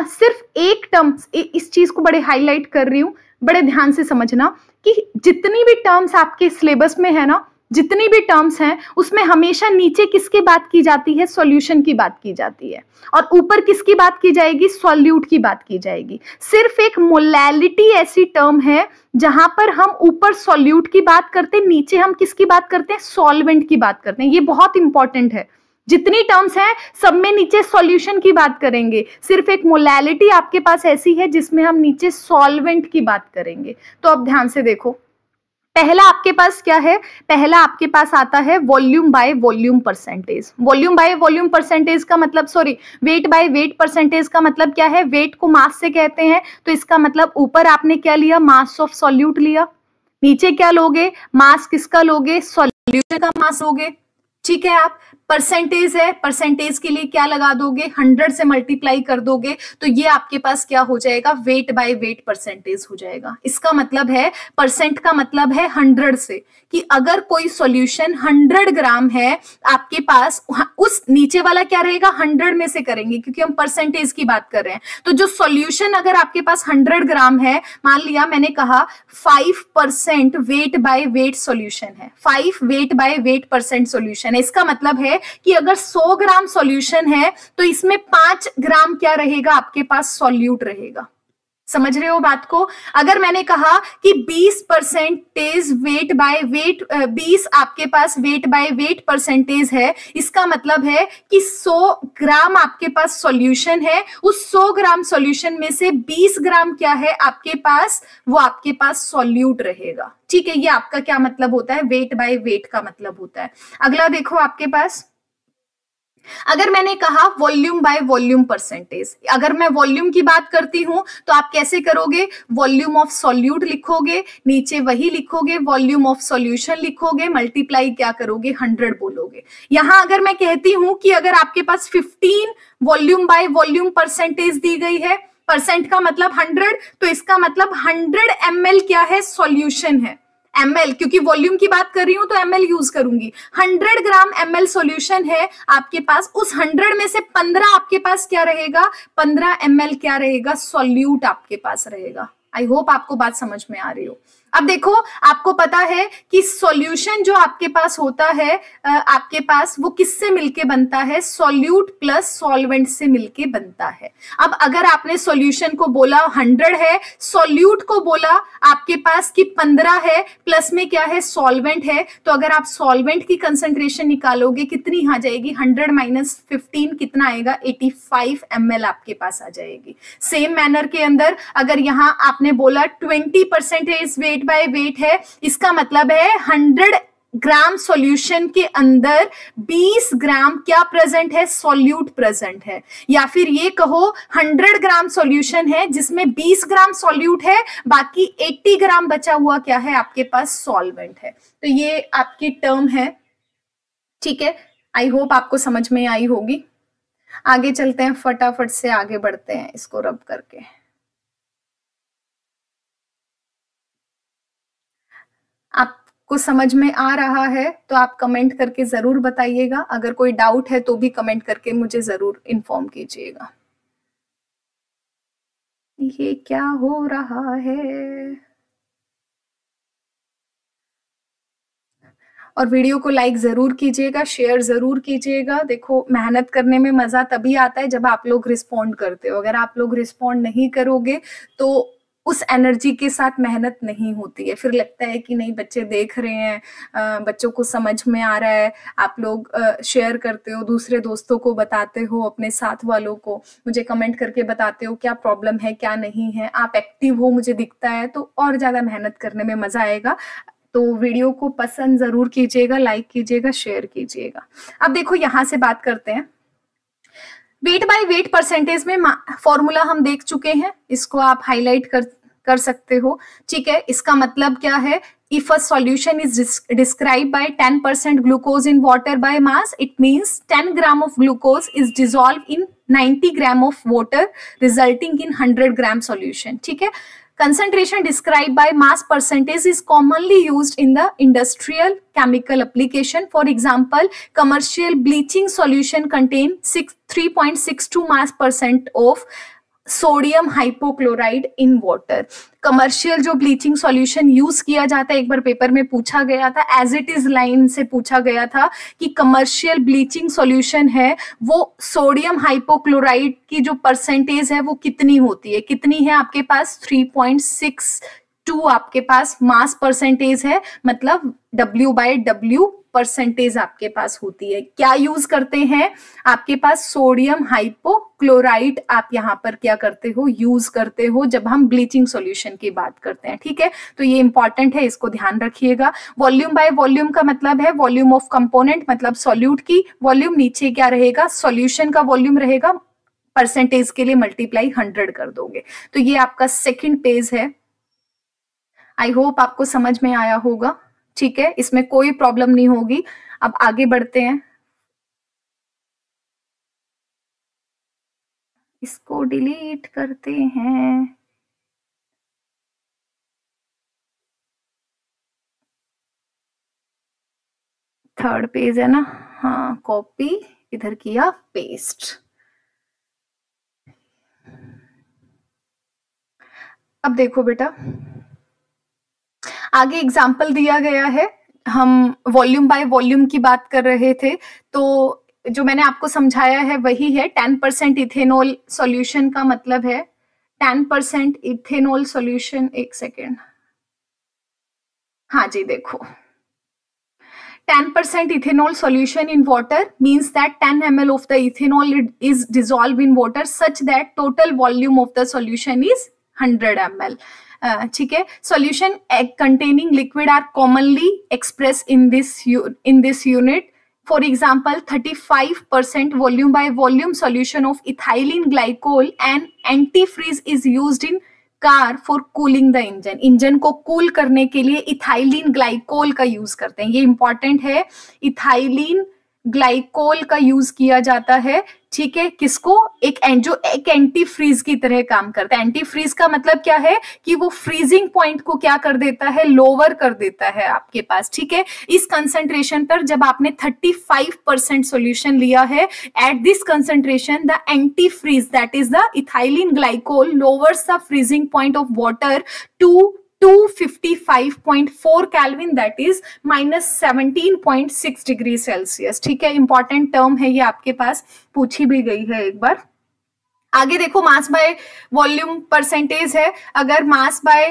सिर्फ एक टर्म, इस चीज को बड़े हाईलाइट कर रही हूं, बड़े ध्यान से समझना कि जितनी भी टर्म्स आपके सिलेबस में है ना, जितनी भी टर्म्स हैं उसमें हमेशा नीचे किसकी बात की जाती है, सॉल्यूशन की बात की जाती है, और ऊपर किसकी बात की जाएगी, सॉल्यूट की बात की जाएगी। सिर्फ एक मोलैलिटी ऐसी टर्म है जहां पर हम ऊपर सॉल्यूट की बात करते हैं, नीचे हम किसकी बात करते हैं, सॉल्वेंट की बात करते हैं। ये बहुत इंपॉर्टेंट है। जितनी टर्म्स हैं सब में नीचे सॉल्यूशन की बात करेंगे, सिर्फ एक मोलैलिटी आपके पास ऐसी है जिसमें हम नीचे सॉल्वेंट की बात करेंगे। तो अब ध्यान से देखो, पहला आपके पास क्या है, पहला आपके पास आता है volume by volume percentage. Volume by volume percentage का मतलब, sorry, weight by weight percentage का मतलब क्या है, वेट को मास से कहते हैं, तो इसका मतलब ऊपर आपने क्या लिया, मास ऑफ सॉल्यूट लिया, नीचे क्या लोगे, मास किसका लोगे, सॉल्यूशन का मास लोगे। ठीक है, आप परसेंटेज है, परसेंटेज के लिए क्या लगा दोगे, 100 से मल्टीप्लाई कर दोगे, तो ये आपके पास क्या हो जाएगा, वेट बाय वेट परसेंटेज हो जाएगा। इसका मतलब है, परसेंट का मतलब है 100 से, कि अगर कोई सॉल्यूशन 100 ग्राम है आपके पास, उस नीचे वाला क्या रहेगा, 100 में से करेंगे क्योंकि हम परसेंटेज की बात कर रहे हैं। तो जो सॉल्यूशन अगर आपके पास 100 ग्राम है, मान लिया मैंने कहा 5% वेट बाय वेट सॉल्यूशन है, 5 weight by weight percent solution है, इसका मतलब है कि अगर 100 ग्राम सॉल्यूशन है तो इसमें 5 ग्राम क्या रहेगा, आपके पास सॉल्यूट रहेगा। समझ रहे हो बात को। अगर मैंने कहा कि 20% वेट बाय वेट, 20 आपके पास वेट बाय वेट परसेंटेज है, इसका मतलब है कि 100 ग्राम आपके पास सॉल्यूशन है, उस 100 ग्राम सॉल्यूशन में से 20 ग्राम क्या है आपके पास, वो आपके पास सॉल्यूट रहेगा। ठीक है, ये आपका क्या मतलब होता है, वेट बाय वेट का मतलब होता है। अगला देखो आपके पास, अगर मैंने कहा वॉल्यूम बाय वॉल्यूम परसेंटेज, अगर मैं वॉल्यूम की बात करती हूं तो आप कैसे करोगे, वॉल्यूम ऑफ सॉल्यूट लिखोगे, नीचे वही लिखोगे, वॉल्यूम ऑफ सॉल्यूशन लिखोगे, मल्टीप्लाई क्या करोगे, 100 बोलोगे। यहां अगर मैं कहती हूं कि अगर आपके पास 15 वॉल्यूम बाय वॉल्यूम परसेंटेज दी गई है, परसेंट का मतलब 100, तो इसका मतलब 100 ml क्या है, सॉल्यूशन है। ml, क्योंकि वॉल्यूम की बात कर रही हूं तो ml यूज करूंगी। 100 ग्राम ml सॉल्यूशन है आपके पास, उस 100 में से 15 आपके पास क्या रहेगा, 15 ml क्या रहेगा, सॉल्यूट आपके पास रहेगा। आई होप आपको बात समझ में आ रही हो। अब देखो, आपको पता है कि सॉल्यूशन जो आपके पास होता है, आपके पास वो किससे मिलके बनता है, सॉल्यूट प्लस सॉल्वेंट से मिलके बनता है। अब अगर आपने सॉल्यूशन को बोला 100 है, सॉल्यूट को बोला आपके पास कि 15 है, प्लस में क्या है, सॉल्वेंट है, तो अगर आप सॉल्वेंट की कंसंट्रेशन निकालोगे कितनी आ जाएगी, 100 माइनस 15 कितना आएगा, 85 ml आपके पास आ जाएगी। सेम मैनर के अंदर अगर यहाँ आपने बोला 20% वेट बाय वेट है, इसका मतलब है 100 ग्राम सॉल्यूशन के अंदर 20 ग्राम क्या प्रेजेंट है, सॉल्यूट प्रेजेंट है। या फिर ये कहो 100 ग्राम सॉल्यूशन है जिसमें 20 ग्राम सॉल्यूट है, बाकी 80 ग्राम बचा हुआ क्या है, आपके पास सॉल्वेंट है। तो ये आपकी टर्म है। ठीक है, आई होप आपको समझ में आई होगी। आगे चलते हैं, फटाफट से आगे बढ़ते हैं इसको रब करके। आपको समझ में आ रहा है तो आप कमेंट करके जरूर बताइएगा, अगर कोई डाउट है तो भी कमेंट करके मुझे जरूर इन्फॉर्म कीजिएगा। ये क्या हो रहा है, और वीडियो को लाइक जरूर कीजिएगा, शेयर जरूर कीजिएगा। देखो, मेहनत करने में मजा तभी आता है जब आप लोग रिस्पॉन्ड करते हो। अगर आप लोग रिस्पॉन्ड नहीं करोगे तो उस एनर्जी के साथ मेहनत नहीं होती है। फिर लगता है कि नहीं, बच्चे देख रहे हैं, बच्चों को समझ में आ रहा है, आप लोग शेयर करते हो, दूसरे दोस्तों को बताते हो, अपने साथ वालों को मुझे कमेंट करके बताते हो क्या प्रॉब्लम है क्या नहीं है, आप एक्टिव हो मुझे दिखता है, तो और ज्यादा मेहनत करने में मजा आएगा। तो वीडियो को पसंद जरूर कीजिएगा, लाइक कीजिएगा, शेयर कीजिएगा। अब देखो, यहां से बात करते हैं वेट बाय वेट परसेंटेज में। फॉर्मूला हम देख चुके हैं, इसको आप हाईलाइट कर सकते हो। ठीक है, इसका मतलब क्या है, if a solution is described by 10% glucose in water by mass, it means 10 gram of glucose is dissolved in 90 gram of water resulting in 100 gram solution। ठीक है, Concentration described by mass percentage is commonly used in the industrial chemical application. For example, commercial bleaching solution contain 3.62 mass percent of sodium hypochlorite in water. Commercial जो bleaching solution use किया जाता है, एक बार paper में पूछा गया था, as it is line से पूछा गया था कि कमर्शियल ब्लीचिंग सॉल्यूशन है वो सोडियम हाइपोक्लोराइड की जो परसेंटेज है वो कितनी होती है, कितनी है आपके पास 3.62 आपके पास मास परसेंटेज है, मतलब W/W परसेंटेज आपके पास होती है. क्या यूज करते हैं आपके पास, सोडियम हाइपोक्लोराइड आप यहाँ पर क्या करते हो, यूज करते हो जब हम ब्लीचिंग सॉल्यूशन की बात करते हैं. ठीक है, तो ये इंपॉर्टेंट है, इसको ध्यान रखिएगा. वॉल्यूम बाय वॉल्यूम का मतलब है वॉल्यूम ऑफ कंपोनेंट, मतलब सॉल्यूट की वॉल्यूम, नीचे क्या रहेगा सॉल्यूशन का वॉल्यूम रहेगा, परसेंटेज के लिए मल्टीप्लाई 100 कर दोगे. तो ये आपका सेकंड पेज है. आई होप आपको समझ में आया होगा. ठीक है, इसमें कोई प्रॉब्लम नहीं होगी. अब आगे बढ़ते हैं. इसको डिलीट करते हैं. थर्ड पेज है ना, हाँ, कॉपी इधर किया, पेस्ट. अब देखो बेटा, आगे एग्जाम्पल दिया गया है. हम वॉल्यूम बाय वॉल्यूम की बात कर रहे थे, तो जो मैंने आपको समझाया है वही है. 10% इथेनॉल सॉल्यूशन का मतलब है 10% इथेनॉल सॉल्यूशन. एक सेकेंड, हाँ जी, देखो 10% ethanol solution in water means that 10 ml of the ethanol is dissolved in water such that total volume of the solution is 100 ml. ठीक है, solution containing liquid are commonly expressed in this unit. For example, 35% volume by volume solution of ethylene glycol and antifreeze is used in car for cooling the engine. Engine को cool करने के लिए ethylene glycol का use करते हैं. ये important है, ethylene glycol का यूज किया जाता है. ठीक है, किसको, एक एंटी फ्रीज की तरह काम करता है. एंटी फ्रीज का मतलब क्या है कि वो फ्रीजिंग पॉइंट को क्या कर देता है, लोअर कर देता है आपके पास. ठीक है, इस कंसंट्रेशन पर जब आपने 35% सॉल्यूशन लिया है, at this concentration the antifreeze that is the ethylene glycol lowers the freezing point of water to 255.4 Kelvin, that is -17.6 degree Celsius. ठीक है, इंपॉर्टेंट टर्म है ये, आपके पास पूछी भी गई है एक बार. आगे देखो, मास बाय वॉल्यूम परसेंटेज है. अगर मास बाय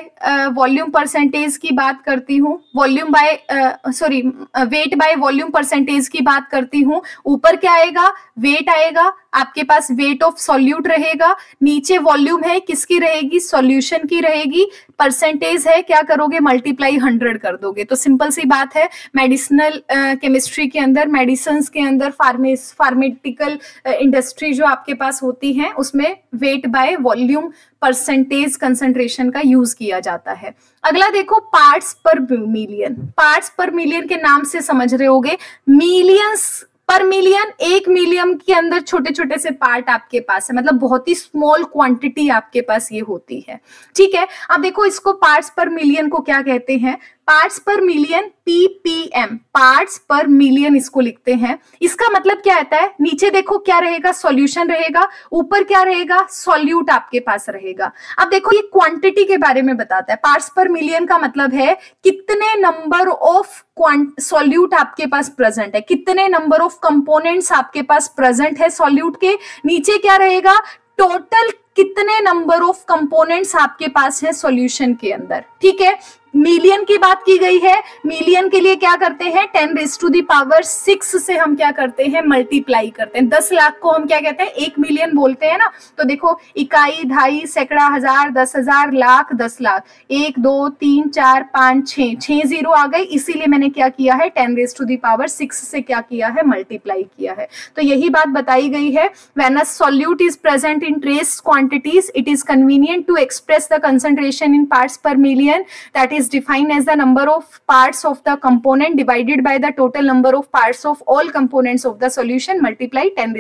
वॉल्यूम परसेंटेज की बात करती हूँ, वेट बाय वॉल्यूम परसेंटेज की बात करती हूँ, ऊपर क्या आएगा, वेट आएगा, आपके पास वेट ऑफ सॉल्यूट रहेगा, नीचे वॉल्यूम है, किसकी रहेगी, सॉल्यूशन की रहेगी, परसेंटेज है, क्या करोगे, मल्टीप्लाई 100 कर दोगे. तो सिंपल सी बात है, मेडिसिनल केमिस्ट्री के अंदर, मेडिसिन के अंदर, फार्मेटिकल इंडस्ट्री जो आपके पास होती है, उसमें weight by volume percentage concentration का यूज किया जाता है. अगला देखो, parts per million. Parts per million के नाम से समझ रहे होगे, मिलियंस पर मिलियन, 1 मिलियन के अंदर छोटे छोटे से पार्ट आपके पास है, मतलब बहुत ही स्मॉल क्वांटिटी आपके पास ये होती है. ठीक है, अब देखो इसको पार्ट्स पर मिलियन को क्या कहते हैं, parts per million, ppm, parts per million इसको लिखते हैं. इसका मतलब क्या आता है, नीचे देखो क्या रहेगा, सॉल्यूशन रहेगा, ऊपर क्या रहेगा, सॉल्यूट आपके पास रहेगा. अब देखो ये क्वांटिटी के बारे में बताता है. पार्ट्स पर मिलियन का मतलब है कितने नंबर ऑफ सॉल्यूट आपके पास प्रेजेंट है, कितने नंबर ऑफ कंपोनेंट्स आपके पास प्रेजेंट है सॉल्यूट के. नीचे क्या रहेगा, टोटल कितने नंबर ऑफ कंपोनेंट्स आपके पास है सॉल्यूशन के अंदर. ठीक है, मिलियन की बात की गई है, मिलियन के लिए क्या करते हैं, 10⁶ से हम क्या करते हैं, मल्टीप्लाई करते हैं. 10 लाख को हम क्या कहते हैं, 1 मिलियन बोलते हैं ना. तो देखो, इकाई, ढाई, सैकड़ा, हजार, 10,000, लाख, 10 लाख, 1 2 3 4 5 6 0 आ गए. इसीलिए मैंने क्या किया है, 10⁶ से क्या किया है, मल्टीप्लाई किया है. तो यही बात बताई गई है. When a solute is present in trace quantities, it is convenient to express the concentration in parts per million. That is defined as the number of parts of the component divided by the total number of parts of all components of the solution multiply 10⁶.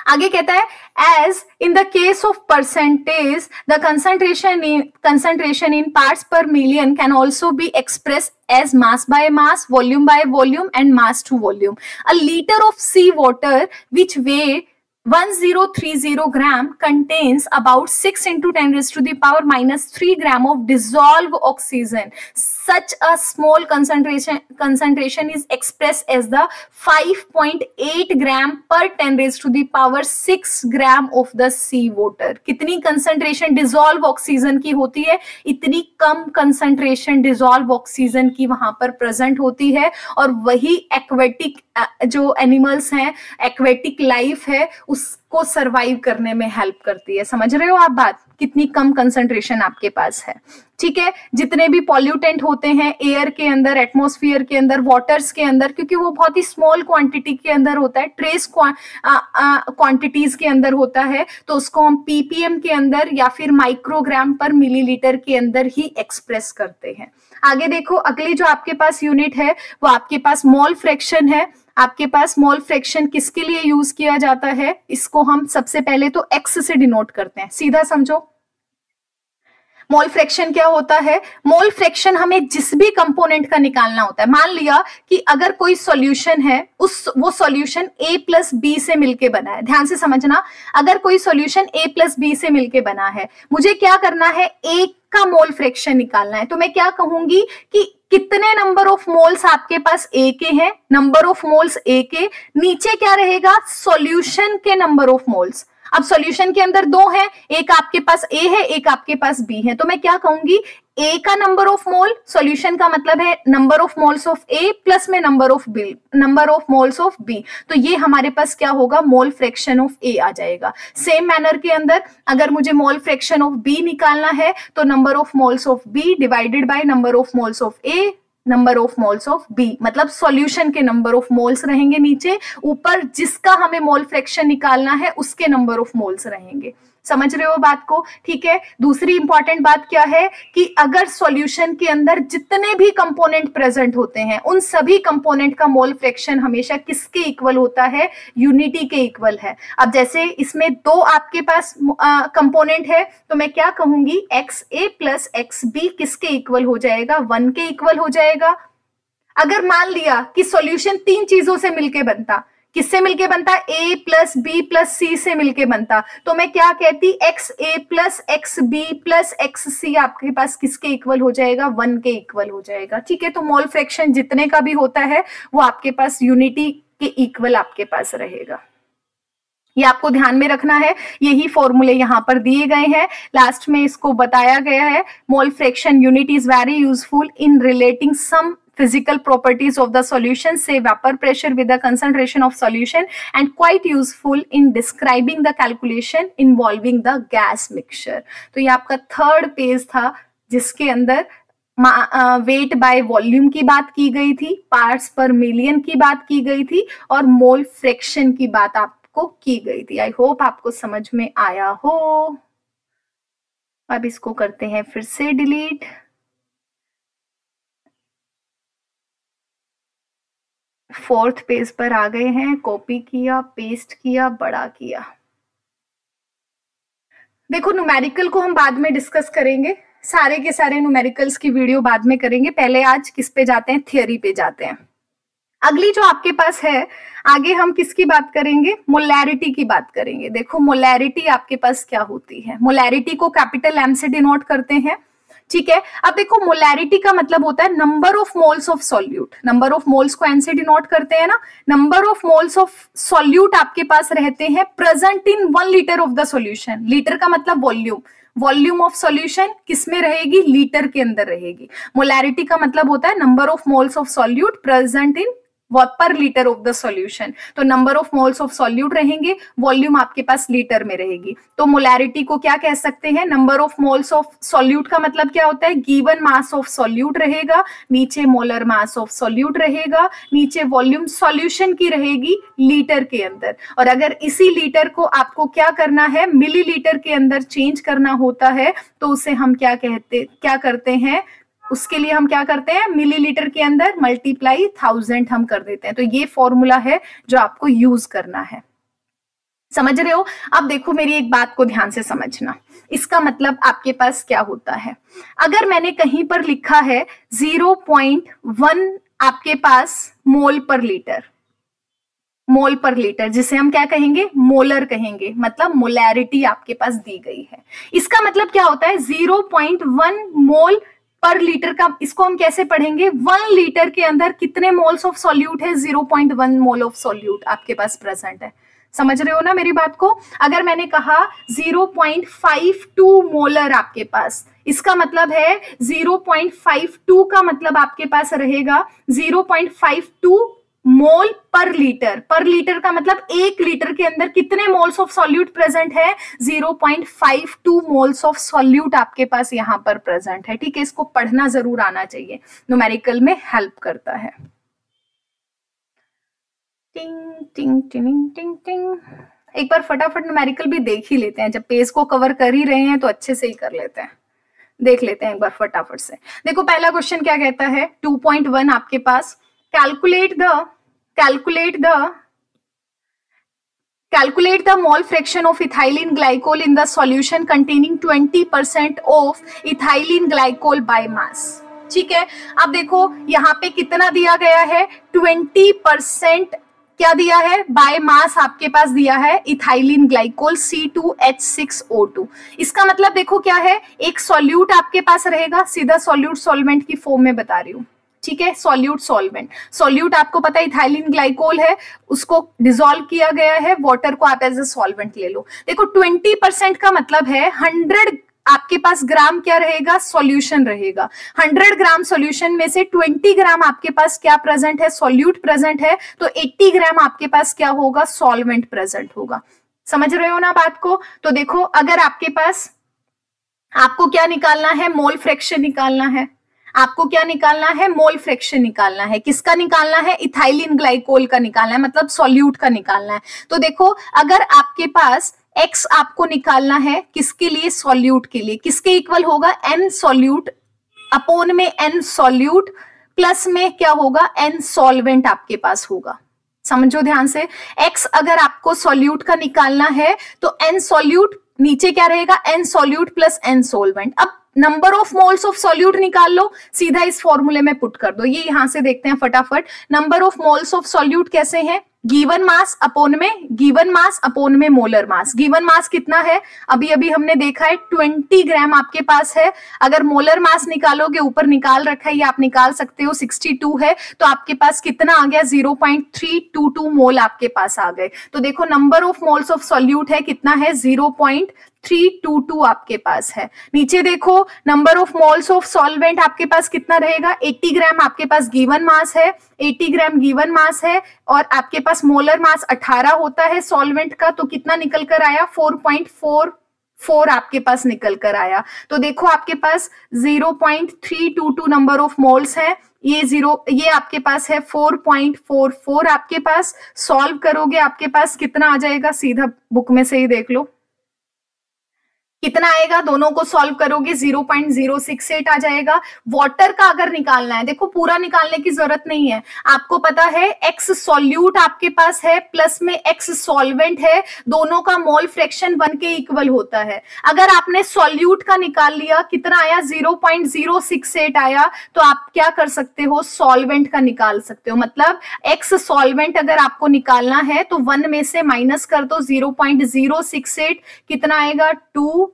आगे कहता है as in the case of percentage the concentration in parts per million can also be express as mass by mass, volume by volume, and mass to volume. A liter of sea water which weigh 1030 gram contains about 6 into 10 raised to the power minus 3 gram of dissolved oxygen. Such a small concentration is expressed as the 5.8 gram per 10 raised to the power 6 gram of the sea water. कितनी concentration dissolved oxygen की होती है? इतनी कम concentration dissolved oxygen की वहां पर present होती है, और वही एक्वेटिक जो एनिमल्स हैं, एक्वेटिक लाइफ है, उसको सरवाइव करने में हेल्प करती है। समझ रहे हो आप बात? कितनी कम कंसंट्रेशन आपके पास है। ठीक है, जितने भी पॉल्यूटेंट होते हैं एयर के अंदर, एटमॉस्फेयर के अंदर, वाटर्स के अंदर, क्योंकि वो बहुत ही स्मॉल क्वांटिटी के अंदर होता है, ट्रेस क्वांटिटीज के अंदर होता है, तो उसको हम पीपीएम के अंदर या फिर माइक्रोग्राम पर मिलीलीटर के अंदर ही एक्सप्रेस करते हैं। आगे देखो, अगली जो आपके पास यूनिट है वो आपके पास मोल फ्रैक्शन है। आपके पास मोल फ्रैक्शन किसके लिए यूज किया जाता है? इसको हम सबसे पहले तो एक्स से डिनोट करते हैं, सीधा समझो। मोल फ्रैक्शन क्या होता है? मोल फ्रैक्शन हमें जिस भी कंपोनेंट का निकालना होता है, मान लिया कि अगर कोई सॉल्यूशन है, वो सॉल्यूशन A प्लस बी से मिलके बना है। ध्यान से समझना, अगर कोई सॉल्यूशन A प्लस बी से मिलके बना है, मुझे क्या करना है? A का मोल फ्रैक्शन निकालना है। तो मैं क्या कहूंगी कि कितने नंबर ऑफ मोल्स आपके पास A के हैं, नंबर ऑफ मोल्स A के, नीचे क्या रहेगा? सॉल्यूशन के नंबर ऑफ मोल्स। अब सॉल्यूशन के अंदर दो हैं, एक आपके पास A है, एक आपके पास B है, तो मैं क्या कहूंगी? A का नंबर ऑफ मोल, सॉल्यूशन का मतलब है number of moles of A plus में number of moles of B, तो ये हमारे पास क्या होगा? मोल फ्रैक्शन ऑफ A आ जाएगा। सेम मैनर के अंदर अगर मुझे मोल फ्रैक्शन ऑफ B निकालना है, तो number of moles of B divided by number of moles of A, number of moles of B, मतलब सॉल्यूशन के नंबर ऑफ मोल्स रहेंगे नीचे, ऊपर जिसका हमें मोल फ्रैक्शन निकालना है उसके नंबर ऑफ मोल्स रहेंगे। समझ रहे हो बात को? ठीक है। दूसरी इंपॉर्टेंट बात क्या है कि अगर सॉल्यूशन के अंदर जितने भी कंपोनेंट प्रेजेंट होते हैं, उन सभी कंपोनेंट का मोल फ्रैक्शन हमेशा किसके इक्वल होता है? यूनिटी के इक्वल है। अब जैसे इसमें दो आपके पास कंपोनेंट है, तो मैं क्या कहूंगी? XA प्लस XB किसके इक्वल हो जाएगा? 1 के इक्वल हो जाएगा। अगर मान लिया कि सॉल्यूशन तीन चीजों से मिलके बनता, किससे मिलके बनता? A plus B plus C से मिलके बनता, तो मैं क्या कहती? XA plus XB plus XC आपके पास किसके इक्वल हो जाएगा? 1 के इक्वल हो जाएगा। ठीक है, तो मोल फ्रैक्शन जितने का भी होता है वो आपके पास यूनिटी के इक्वल आपके पास रहेगा। ये आपको ध्यान में रखना है, यही फॉर्मूले यहाँ पर दिए गए हैं, लास्ट में इसको बताया गया है। Mole fraction unit is very useful in relating some physical properties of the solution, say vapor pressure with the concentration of solution, and quite useful in describing the calculation involving the gas mixture। तो ये आपका third page था जिसके अंदर weight by volume की बात की गई थी, पार्ट्स पर मिलियन की बात की गई थी, और मोल फ्रैक्शन की बात आपको की गई थी। आई होप आपको समझ में आया हो। अब इसको करते हैं फिर से डिलीट। फोर्थ पेज पर आ गए हैं, कॉपी किया, पेस्ट किया, बड़ा किया। देखो, न्यूमेरिकल को हम बाद में डिस्कस करेंगे, सारे के सारे न्यूमेरिकल्स की वीडियो बाद में करेंगे। पहले आज किस पे जाते हैं? थियरी पे जाते हैं। अगली जो आपके पास है, आगे हम किसकी बात करेंगे? मोलैरिटी की बात करेंगे। देखो, मोलैरिटी आपके पास क्या होती है? मोलैरिटी को कैपिटल M से डिनोट करते हैं। ठीक है, अब देखो, मोलैरिटी का मतलब होता है number of moles of solute. Number of moles को N से डिनोट करते हैं ना। Number of moles of solute आपके पास रहते हैं present in 1 litre of the solution. Litre का मतलब वॉल्यूम, वॉल्यूम ऑफ सॉल्यूशन किसमें रहेगी? लीटर के अंदर रहेगी। मोलैरिटी का मतलब होता है number of moles of solute present in पर लीटर ऑफ द सॉल्यूशन। तो number of moles of solute रहेंगे, वॉल्यूम आपके पास लीटर में रहेगी। तो मोलैरिटी को क्या कह सकते हैं? Number of moles of solute का मतलब क्या होता है? गिवन मास ऑफ सॉल्यूट रहेगा, नीचे मोलर मास ऑफ सॉल्यूट रहेगा, नीचे वॉल्यूम सॉल्यूशन की रहेगी लीटर के अंदर। और अगर इसी लीटर को आपको क्या करना है? मिलीलीटर के अंदर चेंज करना होता है, तो उसे हम क्या करते हैं? उसके लिए हम क्या करते हैं? मिलीलीटर के अंदर मल्टीप्लाई 1000 हम कर देते हैं। तो ये फॉर्मूला है जो आपको यूज करना है। समझ रहे हो? अब देखो मेरी एक बात को ध्यान से समझना, इसका मतलब आपके पास क्या होता है। अगर मैंने कहीं पर लिखा है 0.1 आपके पास मोल पर लीटर, मोल पर लीटर जिसे हम क्या कहेंगे, मोलर कहेंगे, मतलब मोलैरिटी आपके पास दी गई है। इसका मतलब क्या होता है, 0.1 मोल पर लीटर का, इसको हम कैसे पढ़ेंगे, 1 लीटर के अंदर कितने मोल्स ऑफ सॉल्यूट है, 0.1 मोल ऑफ सॉल्यूट आपके पास प्रेजेंट है। समझ रहे हो ना मेरी बात को? अगर मैंने कहा 0.52 मोलर आपके पास, इसका मतलब है 0.52 का मतलब आपके पास रहेगा 0.52 मोल पर लीटर। पर लीटर का मतलब 1 लीटर के अंदर कितने मोल्स ऑफ सॉल्यूट प्रेजेंट है, 0.52 मोल्स ऑफ सॉल्यूट आपके पास यहां पर प्रेजेंट है। ठीक है, इसको पढ़ना जरूर आना चाहिए, न्यूमेरिकल में हेल्प करता है। टिंग टिंग टिंग टिंग टिंग। एक बार फटाफट न्यूमेरिकल भी देख ही लेते हैं, जब पेज को कवर कर ही रहे हैं तो अच्छे से ही कर लेते हैं, देख लेते हैं एक बार फटाफट से। देखो पहला क्वेश्चन क्या कहता है, 2.1 आपके पास, calculate the mole fraction of ethylene glycol in the solution containing 20% of ethylene glycol by mass। ठीक है, अब देखो यहाँ पे कितना दिया गया है, 20% क्या दिया है, बाय मास आपके पास दिया है इथाइलिन ग्लाइकोल C2H6O2। इसका मतलब देखो क्या है, एक सॉल्यूट आपके पास रहेगा, सीधा सॉल्यूट सॉल्वेंट की फॉर्म में बता रही हूँ। ठीक है, सॉल्यूट सॉल्वेंट, सॉल्यूट आपको पता है इथाइलिन ग्लाइकोल है, उसको डिसॉल्व किया गया है, वाटर को आप एज ए सॉल्वेंट ले लो। देखो 20% का मतलब है 100 आपके पास ग्राम क्या रहेगा, सॉल्यूशन रहेगा। 100 ग्राम सॉल्यूशन में से 20 ग्राम आपके पास क्या प्रेजेंट है, सॉल्यूट प्रेजेंट है, तो 80 ग्राम आपके पास क्या होगा, सॉल्वेंट प्रेजेंट होगा। समझ रहे हो ना बात को? तो देखो अगर आपके पास, आपको क्या निकालना है, मोल फ्रैक्शन निकालना है, आपको क्या निकालना है, मोल फ्रैक्शन निकालना है। किसका निकालना है, इथाइलिन ग्लाइकोल का निकालना है, मतलब सॉल्यूट का निकालना है। तो देखो अगर आपके पास x आपको निकालना है, किसके लिए, सॉल्यूट के लिए, किसके इक्वल होगा, n सॉल्यूट अपोन में n सॉल्यूट प्लस में क्या होगा, n सॉल्वेंट आपके पास होगा। समझो ध्यान से, x अगर आपको सॉल्यूट का निकालना है तो n सॉल्यूट, नीचे क्या रहेगा, n solute plus n solvent. अब number of moles of solute निकाल लो, सीधा इस फॉर्मूले में पुट कर दो। ये यहां से देखते हैं फटाफट, number of moles of solute कैसे हैं, गिवन मास अपोन में मोलर मास। गिवन मास कितना है, अभी अभी हमने देखा है 20 ग्राम आपके पास है। अगर मोलर मास निकालोगे, ऊपर निकाल रखा है, ये आप निकाल सकते हो, 62 है, तो आपके पास कितना आ गया, 0.322 मोल आपके पास आ गए। तो देखो number of moles of solute है कितना है, 0.322 आपके पास है। नीचे देखो number of moles of solvent आपके पास कितना रहेगा, 80 ग्राम आपके पास गिवन मास है, 80 ग्राम गिवन मास है, और आपके पास मोलर मास 18 होता है सॉल्वेंट का, तो कितना निकल कर आया, 4.44 आपके पास निकल कर आया। तो देखो आपके पास 0.322 नंबर ऑफ मोल्स है, ये आपके पास है 4.44 आपके पास। सॉल्व करोगे आपके पास कितना आ जाएगा, सीधा बुक में से ही देख लो कितना आएगा, दोनों को सॉल्व करोगे 0.068 आ जाएगा। वाटर का अगर निकालना है, देखो पूरा निकालने की जरूरत नहीं है, आपको पता है x सॉल्यूट आपके पास है प्लस में x सॉल्वेंट है, दोनों का मोल फ्रैक्शन 1 के इक्वल होता है। अगर आपने सॉल्यूट का निकाल लिया, कितना आया, 0.068 आया, तो आप क्या कर सकते हो, सॉल्वेंट का निकाल सकते हो। मतलब x सॉल्वेंट अगर आपको निकालना है तो 1 में से माइनस कर दो 0.068, कितना आएगा, 2,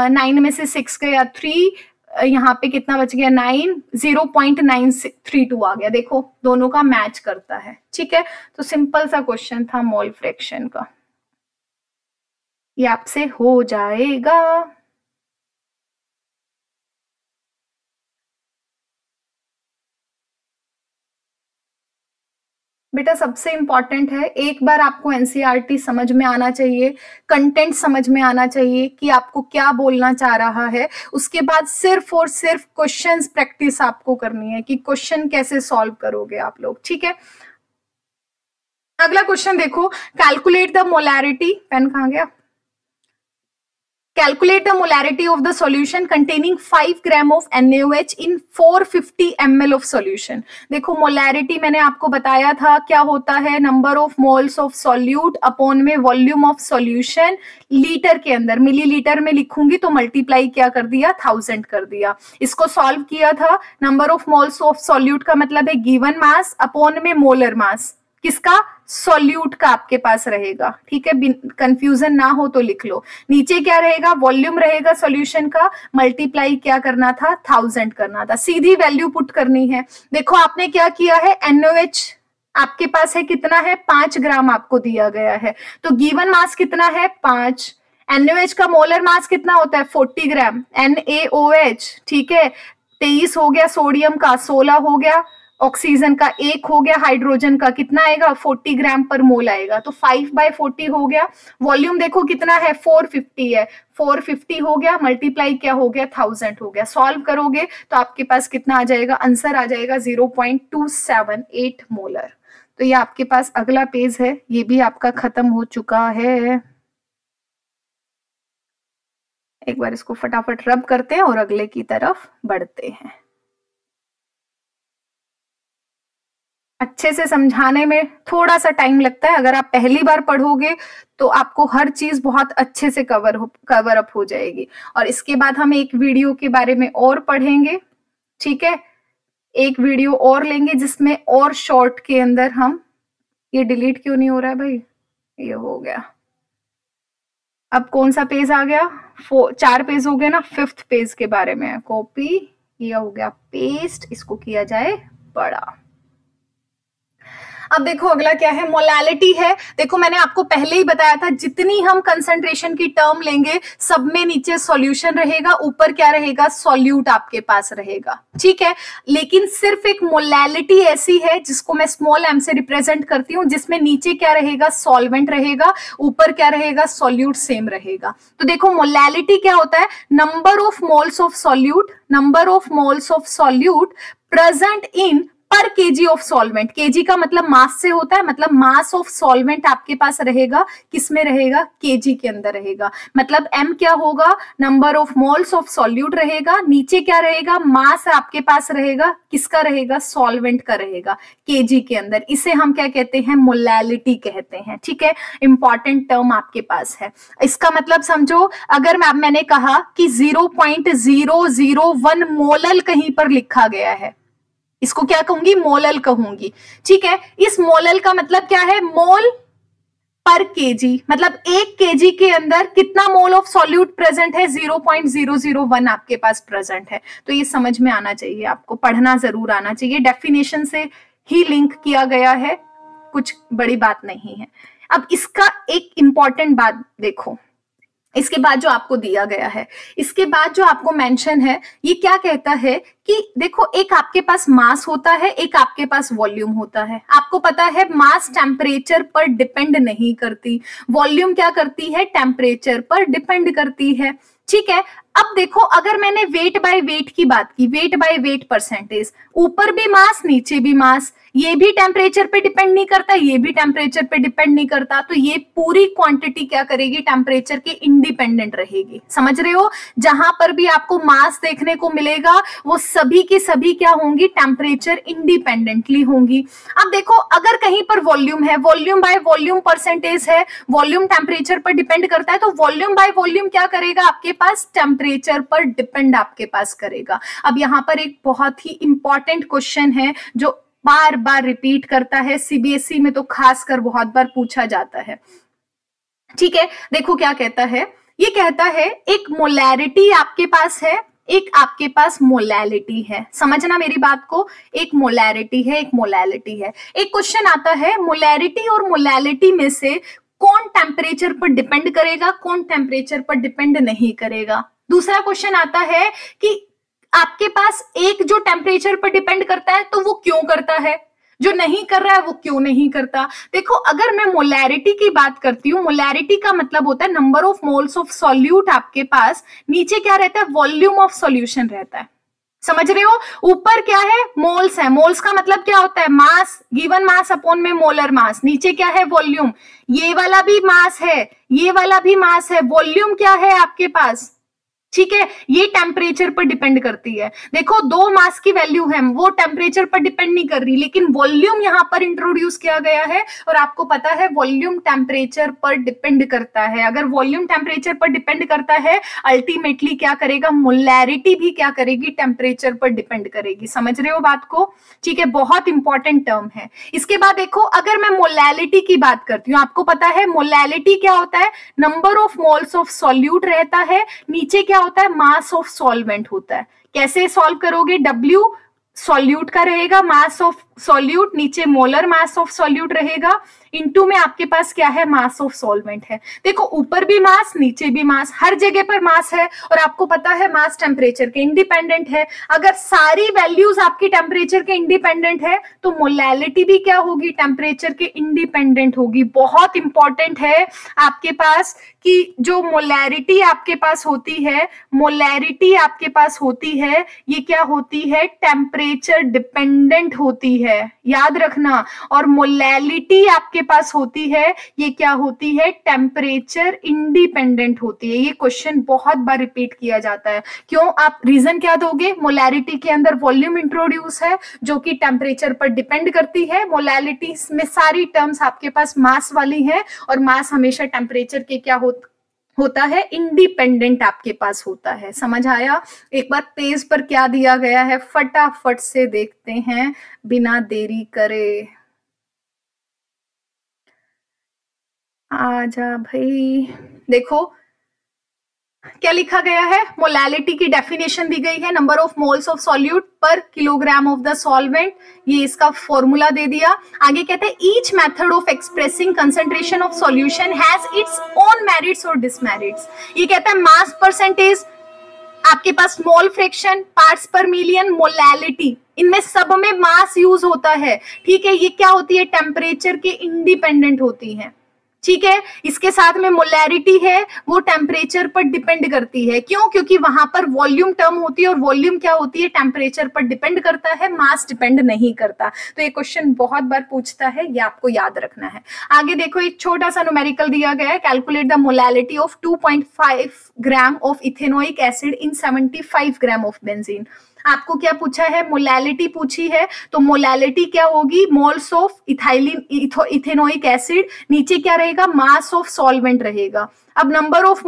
9 में से 6 गया 3, यहाँ पे कितना बच गया 9, 0.932 आ गया। देखो दोनों का मैच करता है। ठीक है, तो सिंपल सा क्वेश्चन था मोल फ्रैक्शन का, ये आपसे हो जाएगा। बेटा सबसे इंपॉर्टेंट है, एक बार आपको एनसीईआरटी समझ में आना चाहिए, कंटेंट समझ में आना चाहिए कि आपको क्या बोलना चाह रहा है। उसके बाद सिर्फ और सिर्फ क्वेश्चंस प्रैक्टिस आपको करनी है कि क्वेश्चन कैसे सॉल्व करोगे आप लोग। ठीक है, अगला क्वेश्चन देखो, कैलकुलेट द मोलैरिटी, पेन कहाँ गया, Calculate the molarity of the solution containing 5 gram of NaOH in 450 ml of solution. देखो मोलैरिटी मैंने आपको बताया था क्या होता है, number of moles of solute upon में वॉल्यूम ऑफ सॉल्यूशन लीटर के अंदर, मिलीलीटर में लिखूंगी तो मल्टीप्लाई क्या कर दिया, 1000 कर दिया। इसको सॉल्व किया था, number of moles of solute का मतलब है गिवन मास अपॉन में मोलर मास, किसका, सॉल्यूट का आपके पास रहेगा, ठीक है, कंफ्यूजन ना हो तो लिख लो। नीचे क्या रहेगा, वॉल्यूम रहेगा सॉल्यूशन का, मल्टीप्लाई क्या करना था, 1000 करना था, सीधी वैल्यू पुट करनी है। देखो आपने क्या किया है, NaOH आपके पास है कितना है, 5 ग्राम आपको दिया गया है, तो गिवन मास कितना है, 5। NaOH का मोलर मास कितना होता है, 40 ग्राम, NaOH, ठीक है, 23 हो गया, सोडियम का 16 हो गया, ऑक्सीजन का 1 हो गया, हाइड्रोजन का कितना आएगा, 40 ग्राम पर मोल आएगा, तो 5/40 हो गया। वॉल्यूम देखो कितना है, 450 है, 450 हो गया, मल्टीप्लाई क्या हो गया, 1000 हो गया। सॉल्व करोगे तो आपके पास कितना आ जाएगा, आंसर आ जाएगा 0.278 मोलर। तो ये आपके पास अगला पेज है, ये भी आपका खत्म हो चुका है। एक बार इसको फटाफट रब करते हैं और अगले की तरफ बढ़ते हैं। अच्छे से समझाने में थोड़ा सा टाइम लगता है, अगर आप पहली बार पढ़ोगे तो आपको हर चीज बहुत अच्छे से कवर अप हो जाएगी। और इसके बाद हम एक वीडियो के बारे में और पढ़ेंगे, ठीक है, एक वीडियो और लेंगे जिसमें और शॉर्ट के अंदर हम, ये डिलीट क्यों नहीं हो रहा है भाई, ये हो गया। अब कौन सा पेज आ गया, 4 पेज हो गए ना, 5th पेज के बारे में कॉपी, ये हो गया पेस्ट, इसको किया जाए बड़ा। अब देखो अगला क्या है, मोलालिटी है। देखो मैंने आपको पहले ही बताया था, जितनी हम कंसंट्रेशन की टर्म लेंगे सब में नीचे सॉल्यूशन रहेगा, ऊपर क्या रहेगा, सॉल्यूट आपके पास रहेगा, ठीक है। लेकिन सिर्फ एक मोलालिटी ऐसी है जिसको मैं स्मॉल m से रिप्रेजेंट करती हूँ, जिसमें नीचे क्या रहेगा, सॉल्वेंट रहेगा, ऊपर क्या रहेगा, सॉल्यूट सेम रहेगा। तो देखो मोलालिटी क्या होता है, number of moles of solute, number of moles of solute present in पर केजी ऑफ सॉल्वेंट। केजी का मतलब मास से होता है, मतलब मास ऑफ सॉल्वेंट आपके पास रहेगा, किसमें रहेगा, केजी के अंदर रहेगा। मतलब m क्या होगा, number of moles of solute रहेगा, नीचे क्या रहेगा, मास आपके पास रहेगा, किसका रहेगा, सॉल्वेंट का रहेगा, केजी के अंदर। इसे हम क्या कहते हैं, मोलालिटी कहते हैं, ठीक है। इंपॉर्टेंट टर्म आपके पास है। इसका मतलब समझो, अगर मैंने कहा कि 0.001 मोलल कहीं पर लिखा गया है, इसको क्या कहूंगी, मोलल कहूंगी, ठीक है। इस मोलल का मतलब क्या है, मोल पर केजी, मतलब 1 केजी के अंदर कितना मोल ऑफ सॉल्यूट प्रेजेंट है, 0.001 आपके पास प्रेजेंट है। तो ये समझ में आना चाहिए, आपको पढ़ना जरूर आना चाहिए, डेफिनेशन से ही लिंक किया गया है, कुछ बड़ी बात नहीं है। अब इसका एक इंपॉर्टेंट बात देखो, इसके बाद जो आपको दिया गया है, इसके बाद जो आपको मेंशन है, ये क्या कहता है कि देखो एक आपके पास मास होता है, एक आपके पास वॉल्यूम होता है। आपको पता है मास टेम्परेचर पर डिपेंड नहीं करती, वॉल्यूम क्या करती है, टेम्परेचर पर डिपेंड करती है, ठीक है। अब देखो अगर मैंने वेट बाय वेट की बात की, वेट बाय वेट परसेंटेज, ऊपर भी मास नीचे भी मास, ये भी टेम्परेचर पे डिपेंड नहीं करता, ये भी टेम्परेचर पे डिपेंड नहीं करता, तो ये पूरी क्वांटिटी क्या करेगी, टेम्परेचर के इंडिपेंडेंट रहेगी। समझ रहे हो, जहां पर भी आपको मास देखने को मिलेगा वो सभी की सभी क्या होंगी, टेम्परेचर इंडिपेंडेंटली होंगी। अब देखो अगर कहीं पर वॉल्यूम है, वॉल्यूम बाय वॉल्यूम परसेंटेज है, वॉल्यूम टेम्परेचर पर डिपेंड करता है, तो वॉल्यूम बाय वॉल्यूम क्या करेगा, आपके पास टेम्परेचर पर डिपेंड आपके पास करेगा। अब यहाँ पर एक बहुत ही इंपॉर्टेंट क्वेश्चन है जो बार बार रिपीट करता है, सीबीएसई में तो खासकर बहुत बार पूछा जाता है, ठीक है। देखो क्या कहता है, ये कहता है एक मोलैरिटी आपके पास है, एक आपके पास मोलैलिटी है। समझना मेरी बात को, एक मोलैरिटी है, एक मोलैलिटी है। एक क्वेश्चन आता है, मोलैरिटी और मोलैलिटी में से कौन टेम्परेचर पर डिपेंड करेगा, कौन टेम्परेचर पर डिपेंड नहीं करेगा। दूसरा क्वेश्चन आता है कि आपके पास एक जो टेम्परेचर पर डिपेंड करता है तो वो क्यों करता है, जो नहीं कर रहा है वो क्यों नहीं करता। देखो अगर मैं मोलैरिटी की बात करती हूँ, मोलैरिटी का मतलब होता है number of moles of solute आपके पास, नीचे क्या रहता है, वॉल्यूम ऑफ सॉल्यूशन रहता है, समझ रहे हो? ऊपर क्या है? मोल्स है। मोल्स का मतलब क्या होता है? मास, गिवन मास अपॉन में मोलर मास। नीचे क्या है? वॉल्यूम। ये वाला भी मास है, ये वाला भी मास है। वॉल्यूम क्या है आपके पास? ठीक है, ये टेम्परेचर पर डिपेंड करती है। देखो, दो मास की वैल्यू है, वो टेम्परेचर पर डिपेंड नहीं कर रही, लेकिन वॉल्यूम यहां पर इंट्रोड्यूस किया गया है। और आपको पता है वॉल्यूम टेम्परेचर पर डिपेंड करता है। अगर वॉल्यूम टेम्परेचर पर डिपेंड करता है, अल्टीमेटली क्या करेगा? मोलैरिटी भी क्या करेगी? टेम्परेचर पर डिपेंड करेगी। समझ रहे हो बात को? ठीक है, बहुत इंपॉर्टेंट टर्म है। इसके बाद देखो, अगर मैं मोलैलिटी की बात करती हूँ, आपको पता है मोलैलिटी क्या होता है? Number of moles of solute रहता है, नीचे क्या होता है? मास ऑफ सॉल्वेंट होता है। कैसे सॉल्व करोगे? W सॉल्यूट का रहेगा, मास ऑफ सॉल्यूट, नीचे मोलर मास ऑफ सॉल्यूट रहेगा, इनटू में आपके पास क्या है? मास ऑफ सॉल्वेंट है। देखो, ऊपर भी मास, नीचे भी मास, हर जगह पर मास है। और आपको पता है मास टेम्परेचर के इंडिपेंडेंट है। अगर सारी वैल्यूज आपकी टेम्परेचर के इंडिपेंडेंट है, तो मोलैलिटी भी क्या होगी? टेम्परेचर के इंडिपेंडेंट होगी। बहुत इंपॉर्टेंट है आपके पास कि जो मोलैरिटी आपके पास होती है, मोलैरिटी आपके पास होती है, ये क्या होती है? टेम्परेचर डिपेंडेंट होती है, याद रखना। और मोलैलिटी आपके पास होती है, ये क्या होती है? टेम्परेचर इंडिपेंडेंट होती है। ये क्वेश्चन बहुत बार रिपीट किया जाता है। क्यों? आप रीजन क्या दोगे? मोलैरिटी के अंदर वॉल्यूम इंट्रोड्यूस है, जो कि टेम्परेचर पर डिपेंड करती है। मोलैलिटी में सारी टर्म्स आपके पास मास वाली है, और मास हमेशा टेम्परेचर के क्या होता है? इंडिपेंडेंट आपके पास होता है। समझ आया? एक बार पेज पर क्या दिया गया है फटाफट से देखते हैं, बिना देरी करे। आजा भाई, देखो क्या लिखा गया है? मोलैलिटी की डेफिनेशन दी गई है, number of moles of solute पर किलोग्राम ऑफ द सॉल्वेंट। ये इसका फॉर्मूला दे दिया। आगे कहते हैं each method of expressing concentration of solution has its own merits और डिसमेरिट्स। ये कहता है मास परसेंटेज, आपके पास mole fraction, parts per million, molality, इनमें सब में मास यूज होता है। ठीक है, ये क्या होती है? टेम्परेचर के इंडिपेंडेंट होती है। ठीक है, इसके साथ में मोलैरिटी है, वो टेम्परेचर पर डिपेंड करती है। क्यों? क्योंकि वहां पर वॉल्यूम टर्म होती है, और वॉल्यूम क्या होती है? टेम्परेचर पर डिपेंड करता है, मास डिपेंड नहीं करता। तो ये क्वेश्चन बहुत बार पूछता है, ये आपको याद रखना है। आगे देखो, एक छोटा सा न्यूमेरिकल दिया गया है, calculate the molality of 2.5 gram of ethanoic acid in 75 gram of benzene. आपको क्या पूछा है? मोलैलिटी पूछी है। तो मोलैलिटी क्या होगी? मोल्स ऑफ इथेनोइक एसिड, नीचे क्या रहेगा? मास ऑफ सॉल्वेंट रहेगा। अब नंबर ऑफ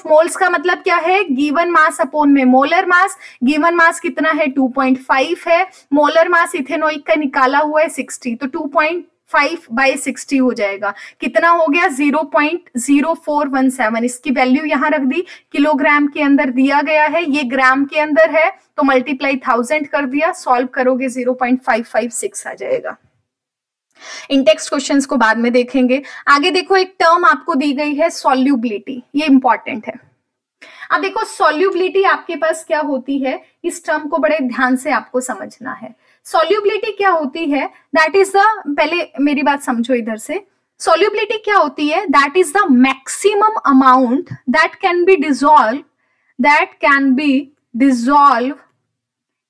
मोल्स का मतलब क्या है? गिवन मास अपॉन में मोलर मास। गिवन मास कितना है? 2.5 है। मोलर मास इथेनोइक का निकाला हुआ है 60, तो 2.5/60 हो जाएगा। कितना हो गया? 0.0417। इसकी वैल्यू यहां रख दी, किलोग्राम के अंदर दिया गया है, ये ग्राम के अंदर है, तो मल्टीप्लाई 1000 कर दिया, सॉल्व करोगे 0.556 आ जाएगा। इन टेक्स्ट क्वेश्चंस को बाद में देखेंगे। आगे देखो, एक टर्म आपको दी गई है सॉल्युबिलिटी, ये इंपॉर्टेंट है। अब देखो, सॉल्युबिलिटी आपके पास क्या होती है, इस टर्म को बड़े ध्यान से आपको समझना है। सॉल्युबिलिटी क्या होती है? दैट इज द, पहले मेरी बात समझो इधर से। सॉल्युबिलिटी क्या होती है? That is the maximum amount that can be dissolve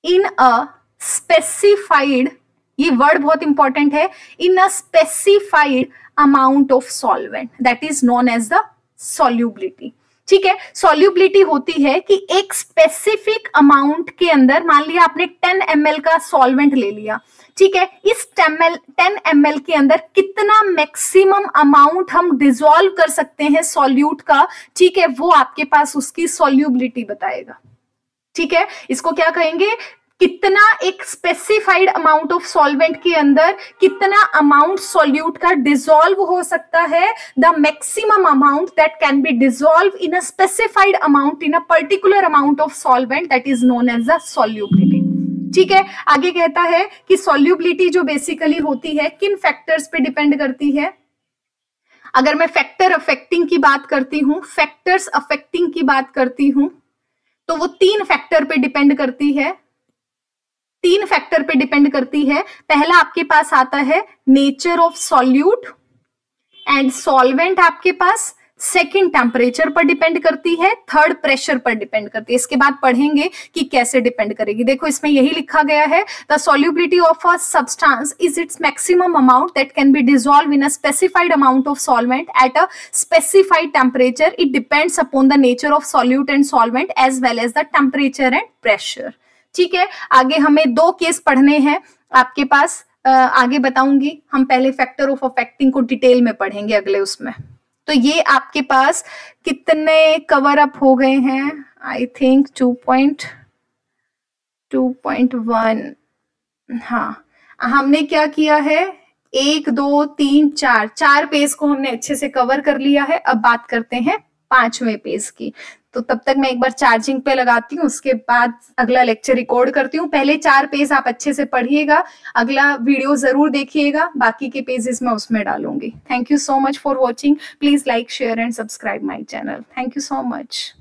in a specified, ये वर्ड बहुत इंपॉर्टेंट है, in a specified amount of solvent, that is known as the solubility. ठीक है, सॉल्युबिलिटी होती है कि एक स्पेसिफिक अमाउंट के अंदर, मान लिया आपने 10 ml का सॉल्वेंट ले लिया, ठीक है, इस 10 ml के अंदर कितना मैक्सिमम अमाउंट हम डिसॉल्व कर सकते हैं सॉल्यूट का, ठीक है, वो आपके पास उसकी सॉल्युबिलिटी बताएगा। ठीक है, इसको क्या कहेंगे? कितना एक स्पेसिफाइड अमाउंट ऑफ सॉल्वेंट के अंदर कितना अमाउंट सॉल्यूट का डिसॉल्व हो सकता है, the maximum amount that can be dissolve in a specified amount in a particular amount of solvent, that is known as the solubility. ठीक है, आगे कहता है कि सॉल्युबिलिटी जो बेसिकली होती है किन फैक्टर्स पे डिपेंड करती है। अगर मैं फैक्टर अफेक्टिंग की बात करती हूं, फैक्टर्स अफेक्टिंग की बात करती हूं, तो वो 3 फैक्टर पे डिपेंड करती है। 3 फैक्टर पे डिपेंड करती है। पहला आपके पास आता है nature of solute and solvent आपके पास, सेकंड टेम्परेचर पर डिपेंड करती है, थर्ड प्रेशर पर डिपेंड करती है। इसके बाद पढ़ेंगे कि कैसे डिपेंड करेगी। देखो इसमें यही लिखा गया है, the solubility of a substance is its maximum amount that can be dissolve in a specified amount of solvent at a specified temperature. It depends upon the nature of solute and solvent as well as the temperature and pressure. ठीक है, आगे हमें 2 case पढ़ने हैं आपके पास, आगे बताऊंगी। हम पहले फैक्टर ऑफ अफेक्टिंग को डिटेल में पढ़ेंगे अगले उसमें। तो ये आपके पास कितने कवर अप हो गए हैं? I think 2.1। हाँ, हमने क्या किया है, 1 2 3 4 पेज को हमने अच्छे से कवर कर लिया है। अब बात करते हैं 5वें पेज की। तो तब तक मैं एक बार चार्जिंग पे लगाती हूँ, उसके बाद अगला लेक्चर रिकॉर्ड करती हूँ। पहले 4 पेज आप अच्छे से पढ़िएगा, अगला वीडियो जरूर देखिएगा, बाकी के पेजेस मैं उसमें डालूंगी। Thank you so much for watching. Please like, share and subscribe my channel. Thank you so much.